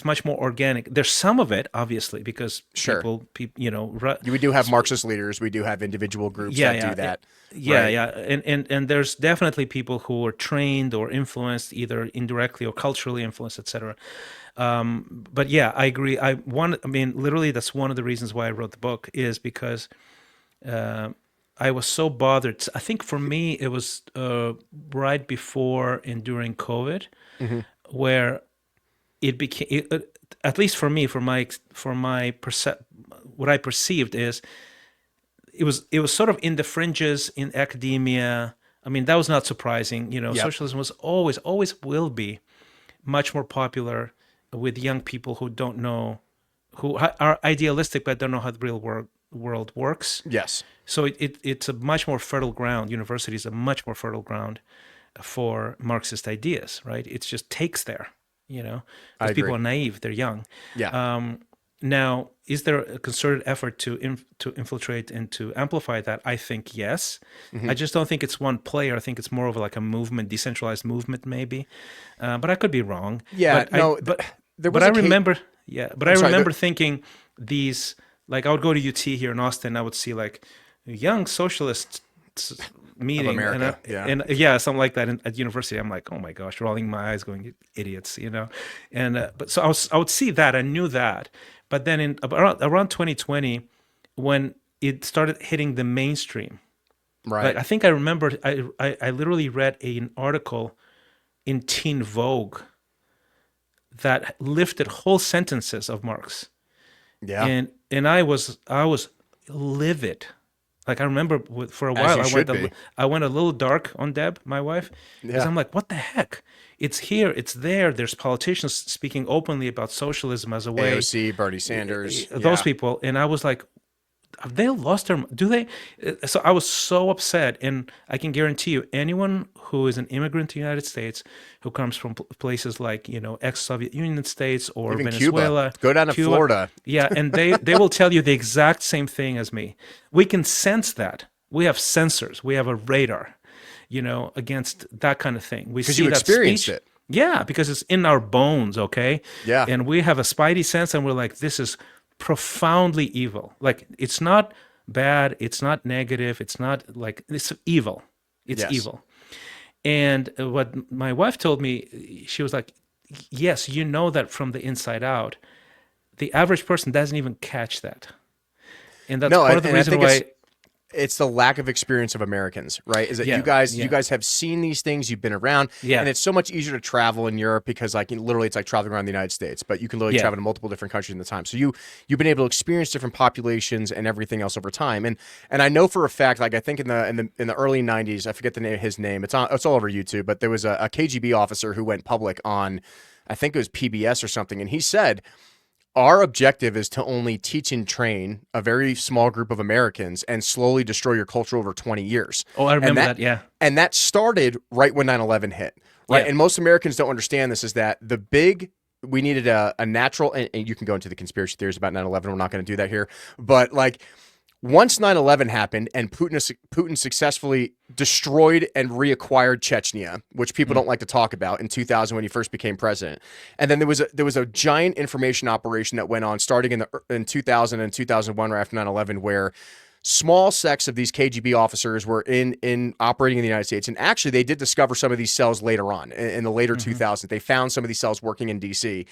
much more organic. There's some of it, obviously, because people, you know, we do have Marxist leaders. We do have individual groups that do that. And there's definitely people who are trained or influenced, either indirectly or culturally influenced, etc. But yeah, I agree. Literally, that's one of the reasons why I wrote the book, is because I was so bothered. I think for me, it was right before and during COVID, where it became, at least for me, what I perceived is it was sort of in the fringes in academia. I mean, that was not surprising. Yep. Socialism was always will be much more popular with young people who don't know, who are idealistic but don't know how the real world works. Yes. So it's a much more fertile ground. University is a much more fertile ground for Marxist ideas, right? It just takes there, I because people agree. are naive, they're young. Yeah. Now, is there a concerted effort to infiltrate and to amplify that? I think yes. Hmm. I just don't think it's one player. I think it's more of like a movement, decentralized movement, maybe. But I could be wrong. Yeah. But I No, but there but was I a case. remember, yeah. But I I'm sorry. remember thinking these, like, I would go to UT here in Austin. I would see like young socialists Of meeting, America. Yeah. and yeah, something like that at university. I'm like, oh my gosh, rolling my eyes, going, idiots, And but so I would see that, I knew that, but then in around 2020, when it started hitting the mainstream, like Right. I think I remember, I literally read an article in Teen Vogue that lifted whole sentences of Marx, Yeah. and I was livid. Like, I remember for a As while you should be. I went a little dark on Deb, my wife, because Yeah. I'm like, what the heck? It's here, it's there. There's politicians speaking openly about socialism as a way, AOC, Bernie Sanders. those Yeah. people, and I was like, have they lost their? Do they? So I was so upset, and I can guarantee you, anyone who is an immigrant to the United States, who comes from places like ex-Soviet Union states or Even Cuba. Venezuela, Go down to Cuba, Florida. yeah, and they will tell you the exact same thing as me. We can sense that. We have sensors. We have a radar, against that kind of thing. We Because see you that experienced speech. it. Yeah, because it's in our bones, okay? Yeah. And we have a spidey sense, and we're like, this is profoundly evil. Like, it's not bad, it's not negative, it's not like, it's evil. It's Yes. evil. And what my wife told me, she was like, yes, that from the inside out. The average person doesn't even catch that. And that's No, part of the and I reason think why. it's the lack of experience of Americans, right? Is that Yeah, you yeah, guys have seen these things, you've been around, yeah, and it's so much easier to travel in Europe because literally it's like traveling around the United States, but you can literally yeah, travel to multiple different countries in the time. So you've been able to experience different populations and everything else over time. And I know for a fact, like I think in the early 90s, I forget his name. It's all over YouTube, but there was a KGB officer who went public on, I think it was PBS or something, and he said, our objective is to only teach and train a very small group of Americans and slowly destroy your culture over 20 years. oh, I And remember that. Yeah, and that started right when 9/11 hit, right? yeah, And most Americans don't understand this, is that we needed a natural, and you can go into the conspiracy theories about 9/11. We're not going to do that here. But like, once 9/11 happened and Putin successfully destroyed and reacquired Chechnya, which people don't like to talk about, in 2000 when he first became president, and then there was a giant information operation that went on starting in 2000 and 2001, right after 9/11, where small sects of these KGB officers were in operating in the United States, and actually they did discover some of these cells later on in the later 2000s. They found some of these cells working in DC,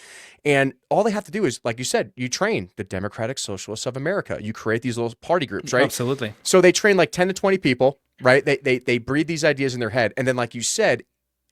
and all they have to do is, like you said, you train the Democratic Socialists of America. You create these little party groups, right? absolutely. So they train like 10 to 20 people, right? They breed these ideas in their head, and then, like you said,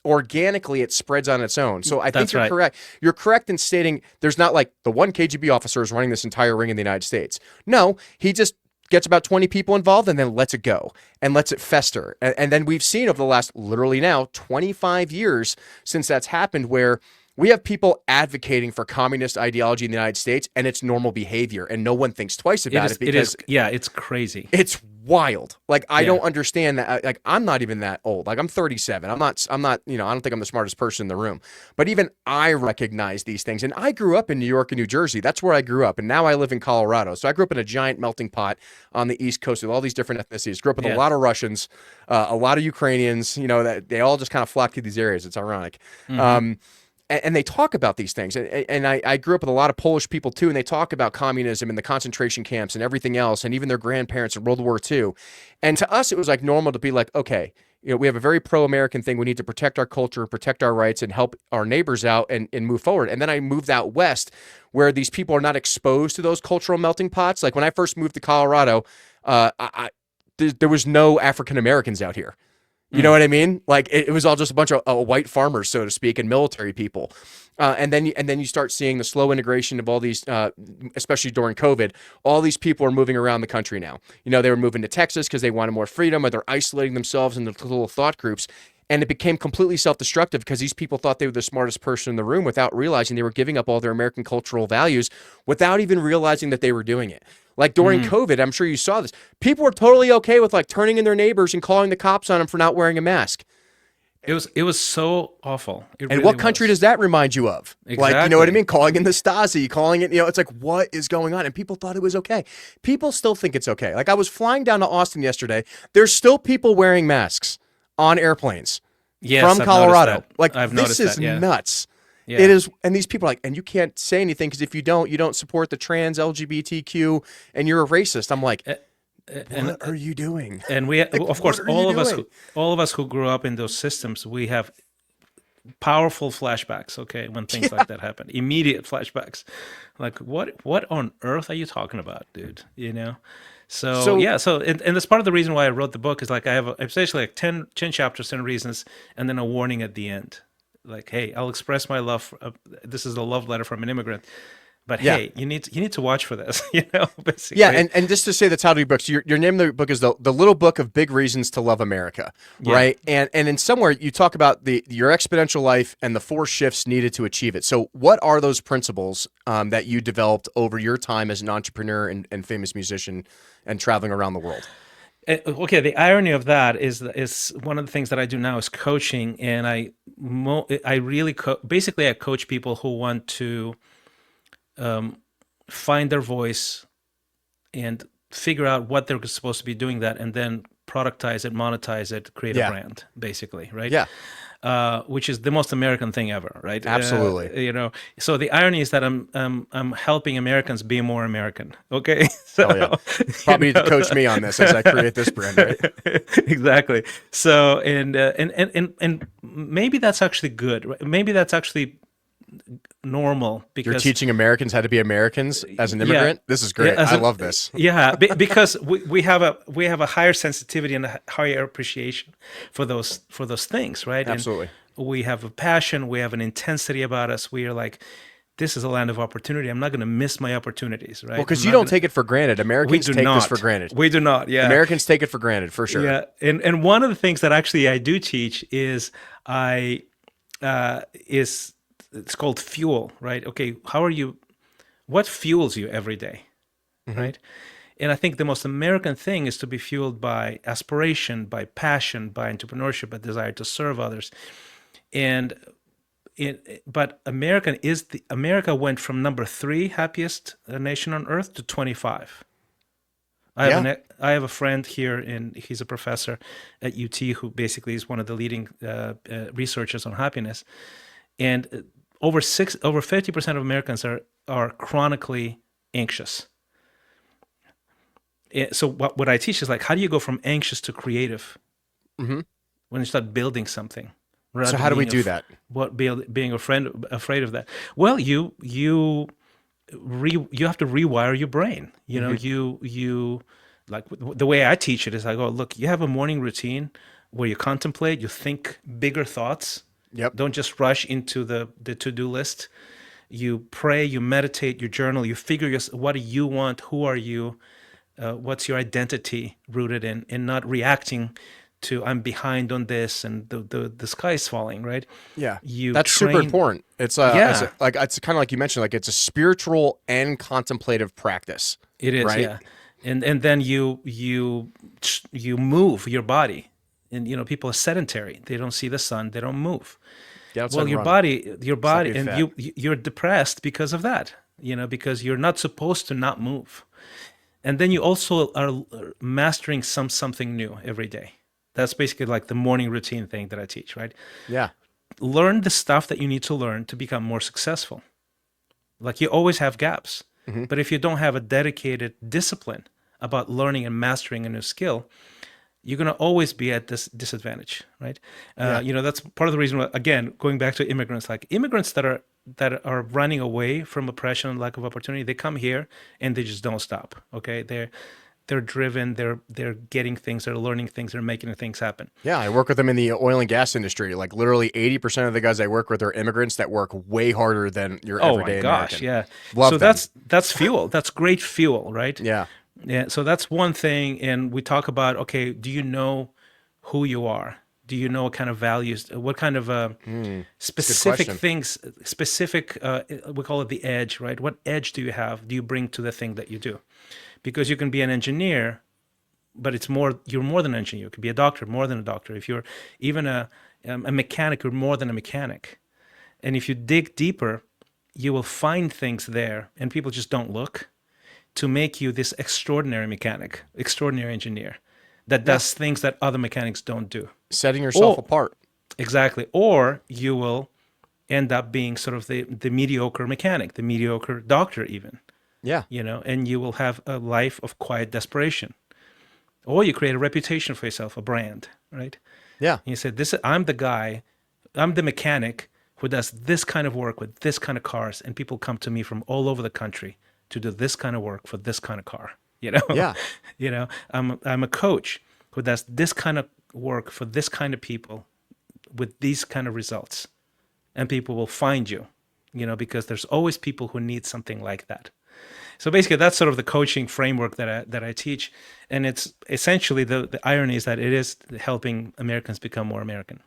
organically it spreads on its own. So I think That's you're right. correct. You're correct in stating there's not like the one KGB officer is running this entire ring in the United States. No, he just gets about 20 people involved and then lets it go and lets it fester. And then we've seen over the last, literally now, 25 years since that's happened, where we have people advocating for communist ideology in the United States, and it's normal behavior, and no one thinks twice about it because yeah, it's crazy. it's wild. Like, I Yeah. don't understand that. Like, I'm not even that old. Like, I'm 37. I'm not, I don't think I'm the smartest person in the room, but even I recognize these things. And I grew up in New York and New Jersey. That's where I grew up. And now I live in Colorado. So I grew up in a giant melting pot on the East Coast with all these different ethnicities. Grew up with Yeah. a lot of Russians, a lot of Ukrainians, that they all just kind of flock to these areas. It's ironic. And they talk about these things. And I grew up with a lot of Polish people too, and they talk about communism and the concentration camps and everything else, and even their grandparents in World War II. And to us, it was like normal to be like, okay, we have a very pro-American thing. We need to protect our culture, protect our rights, and help our neighbors out and move forward. And then I moved out west, where these people are not exposed to those cultural melting pots. Like, when I first moved to Colorado, there was no African Americans out here. You know what I mean? Like it was all just a bunch of white farmers, so to speak, and military people. And then you start seeing the slow integration of all these, especially during COVID. All these people are moving around the country now. You know, they were moving to Texas because they wanted more freedom, or they're isolating themselves into little thought groups. And it became completely self-destructive because these people thought they were the smartest person in the room without realizing they were giving up all their American cultural values without even realizing that they were doing it. Like during COVID, I'm sure you saw this. People were totally okay with like turning in their neighbors and calling the cops on them for not wearing a mask. It was so awful. And really what country does that remind you of? Exactly. Like, you know what I mean? Calling in the Stasi, calling it, you know, it's like, what is going on? And people thought it was okay. People still think it's okay. Like I was flying down to Austin yesterday. There's still people wearing masks on airplanes from Colorado. Like this is nuts. Yeah. It is. And these people are like, and you can't say anything because if you don't support the trans LGBTQ and you're a racist. I'm like, what are you doing? And we, like, of course, all of us who grew up in those systems, we have powerful flashbacks. Okay, when things like that happen, immediate flashbacks. Like, what on earth are you talking about, dude? You know. So and that's part of the reason why I wrote the book is like I have essentially like 10 chapters, 10 reasons, and then a warning at the end. Like, hey, I'll express my love. This is a love letter from an immigrant. But hey, you need to watch for this, you know, basically. Yeah, and just to say the title of your book, so your name of the book is the Little Book of Big Reasons to Love America, right? And in somewhere you talk about your exponential life and the 4 shifts needed to achieve it. So what are those principles that you developed over your time as an entrepreneur and famous musician and traveling around the world? Okay, the irony of that is one of the things that I do now is coaching, and I really basically I coach people who want to find their voice and figure out what they're supposed to be doing that, and then productize it, monetize it, create a brand, basically, right? Yeah. Which is the most American thing ever, right? Absolutely. You know, so the irony is that I'm helping Americans be more American. Okay. So, probably need to coach me on this as I create this brand, right? Exactly. So and maybe that's actually good. Right? Maybe that's actually normal because you're teaching Americans how to be Americans as an immigrant. This is great. I love this. Yeah, because we have a higher sensitivity and a higher appreciation for those things, right? Absolutely. And we have a passion. We have an intensity about us. We are like, this is a land of opportunity. I'm not going to miss my opportunities, right? Well, because you don't take it for granted. Americans take this for granted. We do not. Yeah. Americans take it for granted for sure. Yeah. And one of the things that actually I do teach is it's called fuel, right? Okay, what fuels you every day, right? And I think the most American thing is to be fueled by aspiration, by passion, by entrepreneurship, by desire to serve others. But America went from number 3 happiest nation on earth to 25. I have a friend here, and he's a professor at UT who basically is one of the leading researchers on happiness. And over 50% of Americans are chronically anxious. So what I teach is like, how do you go from anxious to creative when you start building something? So how do we do that? Being afraid of that? Well, you have to rewire your brain. You know, you like the way I teach it is I go, look, you have a morning routine where you contemplate, you think bigger thoughts. Yep. Don't just rush into the to-do list. You pray, you meditate, you journal, you figure what do you want, who are you, what's your identity rooted in, and not reacting to I'm behind on this and the sky's falling, right? Yeah, that's super important. It's it's kind of like you mentioned, like it's a spiritual and contemplative practice. It is, right? Yeah, and then you move your body. And you know, people are sedentary. They don't see the sun. They don't move. Well, your body, and you're depressed because of that. You know, because you're not supposed to not move. And then you also are mastering something new every day. That's basically like the morning routine thing that I teach, right? Yeah. Learn the stuff that you need to learn to become more successful. Like you always have gaps, but if you don't have a dedicated discipline about learning and mastering a new skill, you're going to always be at this disadvantage, right? You know, that's part of the reason why, again, going back to immigrants, like immigrants that are running away from oppression and lack of opportunity, they come here and they just don't stop, okay? they're driven, they're getting things, they're learning things, they're making things happen. Yeah, I work with them in the oil and gas industry. Like literally 80% of the guys I work with are immigrants that work way harder than your Oh my everyday gosh, American. yeah. Love So them. that's fuel. That's great fuel, right? Yeah. Yeah. So that's one thing, and we talk about, okay, do you know who you are? Do you know what kind of values, what kind of specific question. things, specific, we call it the edge, right? What edge do you have? Do you bring to the thing that you do? Because you can be an engineer, but you're more than an engineer. You could be a doctor, more than a doctor. If you're even a mechanic, you're more than a mechanic. And if you dig deeper, you will find things there, and people just don't look, to make you this extraordinary mechanic, extraordinary engineer that does things that other mechanics don't do. Setting yourself apart. Exactly. Or you will end up being sort of the mediocre mechanic, the mediocre doctor even, Yeah. and you will have a life of quiet desperation. Or you create a reputation for yourself, a brand, right? Yeah. And you say, I'm the guy, I'm the mechanic who does this kind of work with this kind of cars, and people come to me from all over the country to do this kind of work for this kind of car. Yeah. I'm a coach who does this kind of work for this kind of people with these kind of results, and people will find you, because there's always people who need something like that. So basically, that's sort of the coaching framework that I teach, and it's essentially the irony is that it is helping Americans become more American.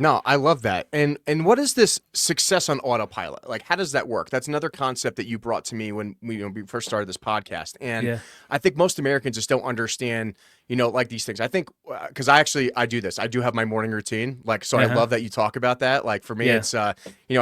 No, I love that. And what is this success on autopilot? Like, how does that work? That's another concept that you brought to me when we first started this podcast. And I think most Americans just don't understand, like these things. I think because I do this. I do have my morning routine. Like, so I love that you talk about that. Like for me, it's I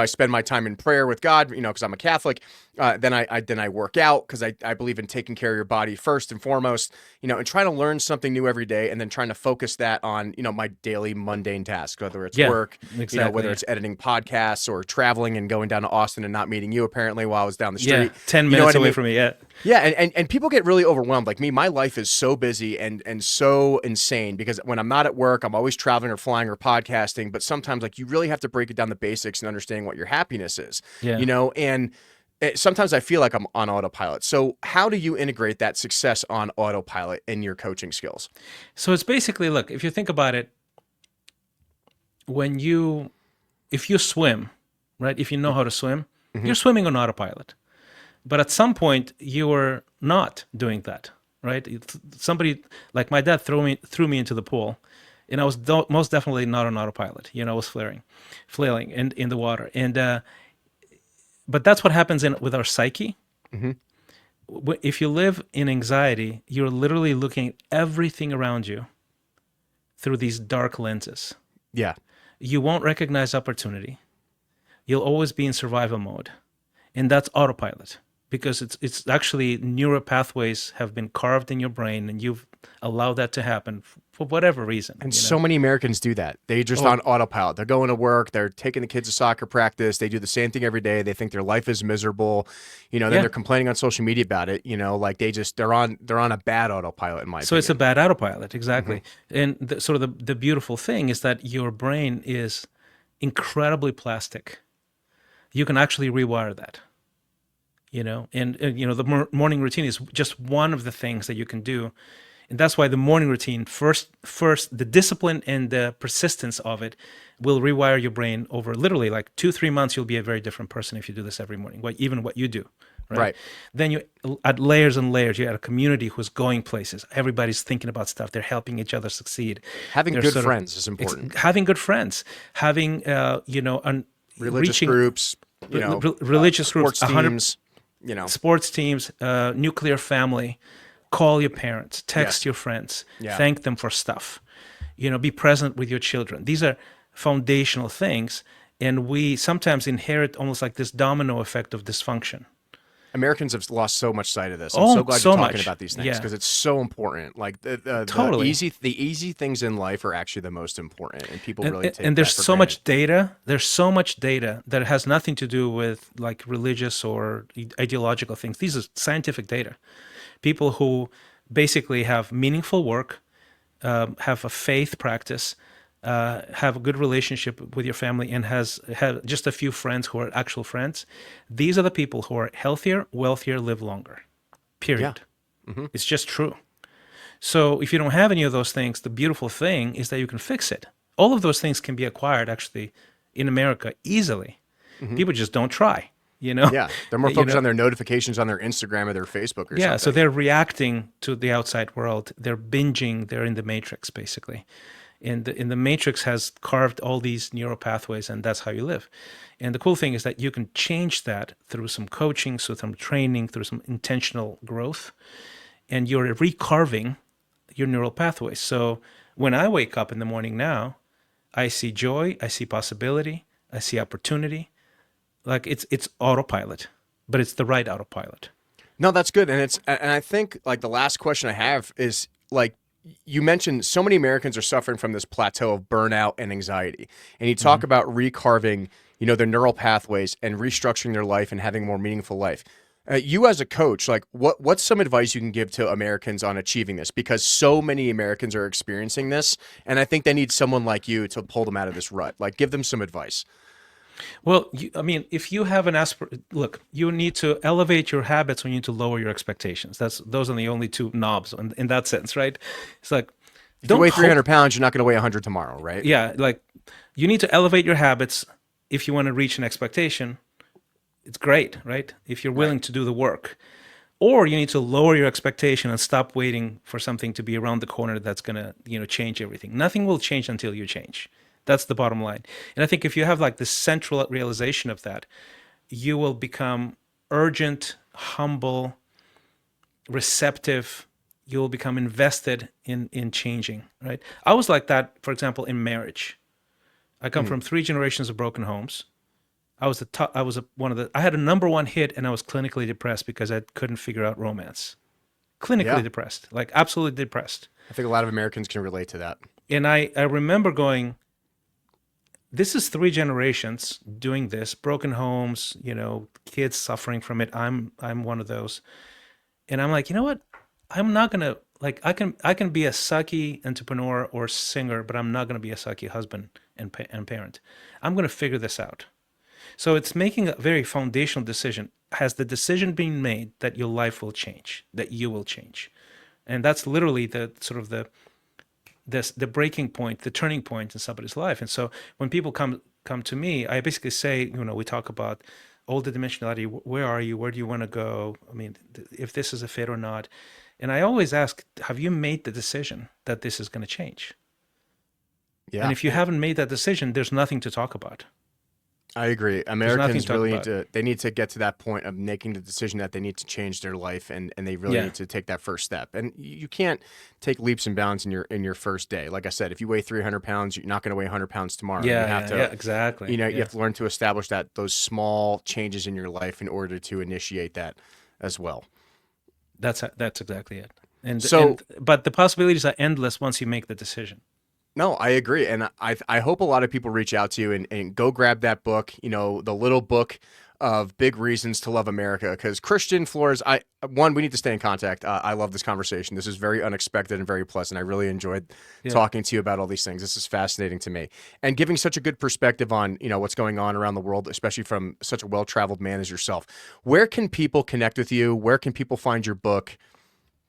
spend my time in prayer with God. Because I'm a Catholic. Then I work out because I believe in taking care of your body first and foremost. And trying to learn something new every day, and then trying to focus that on my daily mundane tasks, whether it's work, exactly. Whether it's editing podcasts or traveling and going down to Austin and not meeting you apparently while I was down the street. 10 minutes away from me. Yeah, and people get really overwhelmed. Like me, my life is so busy and so insane because when I'm not at work, I'm always traveling or flying or podcasting. But sometimes, like, you really have to break it down the basics and understanding what your happiness is. And sometimes I feel like I'm on autopilot. So how do you integrate that success on autopilot in your coaching skills? So it's basically, look, if you think about it, if you swim, right? If you know how to swim, you're swimming on autopilot. But at some point, you are not doing that, right? Somebody like my dad threw me into the pool, and I was most definitely not on autopilot. I was flailing in the water, and but that's what happens with our psyche. If you live in anxiety, you're literally looking at everything around you through these dark lenses. Yeah. You won't recognize opportunity. You'll always be in survival mode. And that's autopilot because it's actually neural pathways have been carved in your brain, and you've allowed that to happen for whatever reason. And so many Americans do that. They just on autopilot. They're going to work. They're taking the kids to soccer practice. They do the same thing every day. They think their life is miserable. Then they're complaining on social media about it. Like they're on a bad autopilot in my opinion. So it's a bad autopilot, exactly. And the beautiful thing is that your brain is incredibly plastic. You can actually rewire that. The morning routine is just one of the things that you can do. And that's why the morning routine, first, the discipline and the persistence of it will rewire your brain over literally like 2-3 months. You'll be a very different person if you do this every morning, even what you do. Right. Then you add layers and layers. You add a community who's going places. Everybody's thinking about stuff. They're helping each other succeed. Having good friends is important. Having good friends. Having, religious groups, religious groups, sports teams. Sports teams, nuclear family, call your parents, text your friends, thank them for stuff, be present with your children. These are foundational things, and we sometimes inherit almost like this domino effect of dysfunction. Americans have lost so much sight of this. I'm so glad you're talking about these things because it's so important. Like totally. the easy things in life are actually the most important, and people really take. And there's that for so granted. much data. There's so much data that has nothing to do with like religious or ideological things. These are scientific data. People who basically have meaningful work, have a faith practice, have a good relationship with your family, and have just a few friends who are actual friends. These are the people who are healthier, wealthier, live longer. Period. It's just true. So if you don't have any of those things, the beautiful thing is that you can fix it. All of those things can be acquired actually in America easily. Hmm. People just don't try, you know. Yeah, they're more You focused know, on their notifications on their Instagram or their Facebook or yeah, so something. they're reacting to the outside world. They're binging, they're in the matrix basically. And the matrix has carved all these neural pathways, and that's how you live. And the cool thing is that you can change that through some coaching, through some training, through some intentional growth, and you're recarving your neural pathways. So when I wake up in the morning now, I see joy, I see possibility, I see opportunity. Like it's autopilot, but it's the right autopilot. No, that's good. And I think like the last question I have is like you mentioned so many Americans are suffering from this plateau of burnout and anxiety. And you talk about recarving, their neural pathways and restructuring their life and having a more meaningful life. You as a coach, like what's some advice you can give to Americans on achieving this? Because so many Americans are experiencing this, and I think they need someone like you to pull them out of this rut. Like give them some advice. Well, I mean, if you have look, you need to elevate your habits, or you need to lower your expectations. Those are the only two knobs in that sense, right? It's like, If you don't weigh hope, 300 pounds, you're not going to weigh 100 tomorrow, right? yeah, like you need to elevate your habits if you want to reach an expectation. It's great, right? If you're Right. willing to do the work. Or you need to lower your expectation and stop waiting for something to be around the corner that's going to, change everything. Nothing will change until you change. That's the bottom line. And I think if you have like this central realization of that, you will become urgent, humble, receptive. You will become invested in changing, right? I was like that, for example, in marriage. I come from 3 generations of broken homes. I was the top, I was one of the I had a number one hit, and I was clinically depressed because I couldn't figure out romance. Clinically Yeah. depressed, like absolutely depressed. I think a lot of Americans can relate to that. And I remember going, this is 3 generations doing this, broken homes, kids suffering from it. I'm one of those. And I'm like, you know what? I'm not gonna like I can be a sucky entrepreneur or singer, but I'm not gonna be a sucky husband and parent. I'm gonna figure this out. So it's making a very foundational decision. Has the decision been made that your life will change, that you will change? And that's literally the sort of the breaking point, the turning point in somebody's life. And so when people come to me, I basically say, we talk about all the dimensionality. Where are you? Where do you want to go? I mean, if this is a fit or not. And I always ask, have you made the decision that this is going to change? And Yeah. if you haven't made that decision, there's nothing to talk about. I agree. There's nothing to Americans talk really about. they need to get to that point of making the decision that they need to change their life and they really Yeah. need to take that first step. And you can't take leaps and bounds in your first day. Like I said, if you weigh 300 pounds, you're not going to weigh 100 pounds tomorrow. You Yeah, have yeah, to, yeah, exactly. you Yeah. have to learn to establish those small changes in your life in order to initiate that as well. That's exactly it. And So but the possibilities are endless once you make the decision. no, I agree. And I hope a lot of people reach out to you and go grab that book, the little book of big reasons to love America. Because Christian Flores, we need to stay in contact. I love this conversation. This is very unexpected and very pleasant. I really enjoyed Yeah. talking to you about all these things. This is fascinating to me. And giving such a good perspective on, what's going on around the world, especially from such a well-traveled man as yourself. Where can people connect with you? Where can people find your book?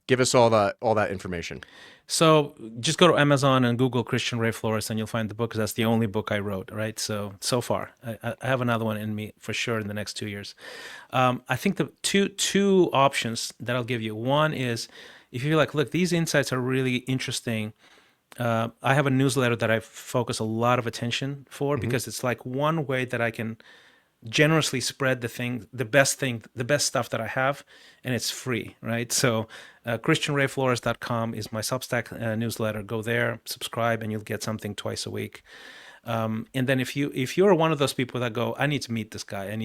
Give us all that information. So just go to Amazon and Google Christian Ray Flores, and you'll find the book, because that's the only book I wrote, right? So far, I have another one in me for sure in the next 2 years. I think the two options that I'll give you. One is, if you're like, look, these insights are really interesting. I have a newsletter that I focus a lot of attention for, because it's like one way that I can generously spread the best stuff that I have, and it's free, right? So christianrayflores.com is my Substack newsletter. Go there, subscribe, and you'll get something twice a week. And then if you're one of those people that go, I need to meet this guy,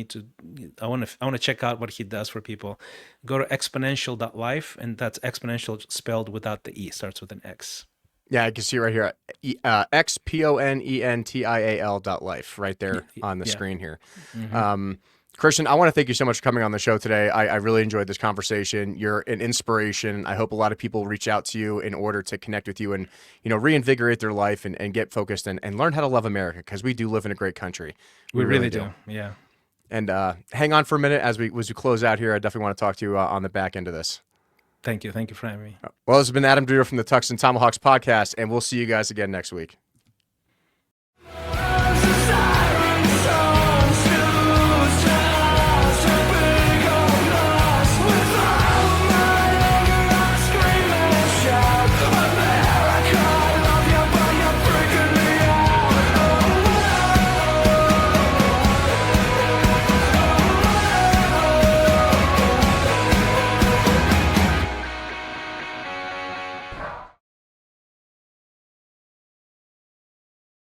I want to check out what he does for people, go to exponential.life, and that's exponential spelled without the E, starts with an X. Yeah, I can see right here, XPONENTIAL.life right there on the Yeah. screen here. Christian, I want to thank you so much for coming on the show today. I really enjoyed this conversation. You're an inspiration. I hope a lot of people reach out to you in order to connect with you and, reinvigorate their life and get focused and learn how to love America, because we do live in a great country. We really do. Yeah. And hang on for a minute as we close out here. I definitely want to talk to you on the back end of this. Thank you. Thank you for having me. Well, this has been Adam Dreher from the Tuxes Tomahawks podcast, and we'll see you guys again next week.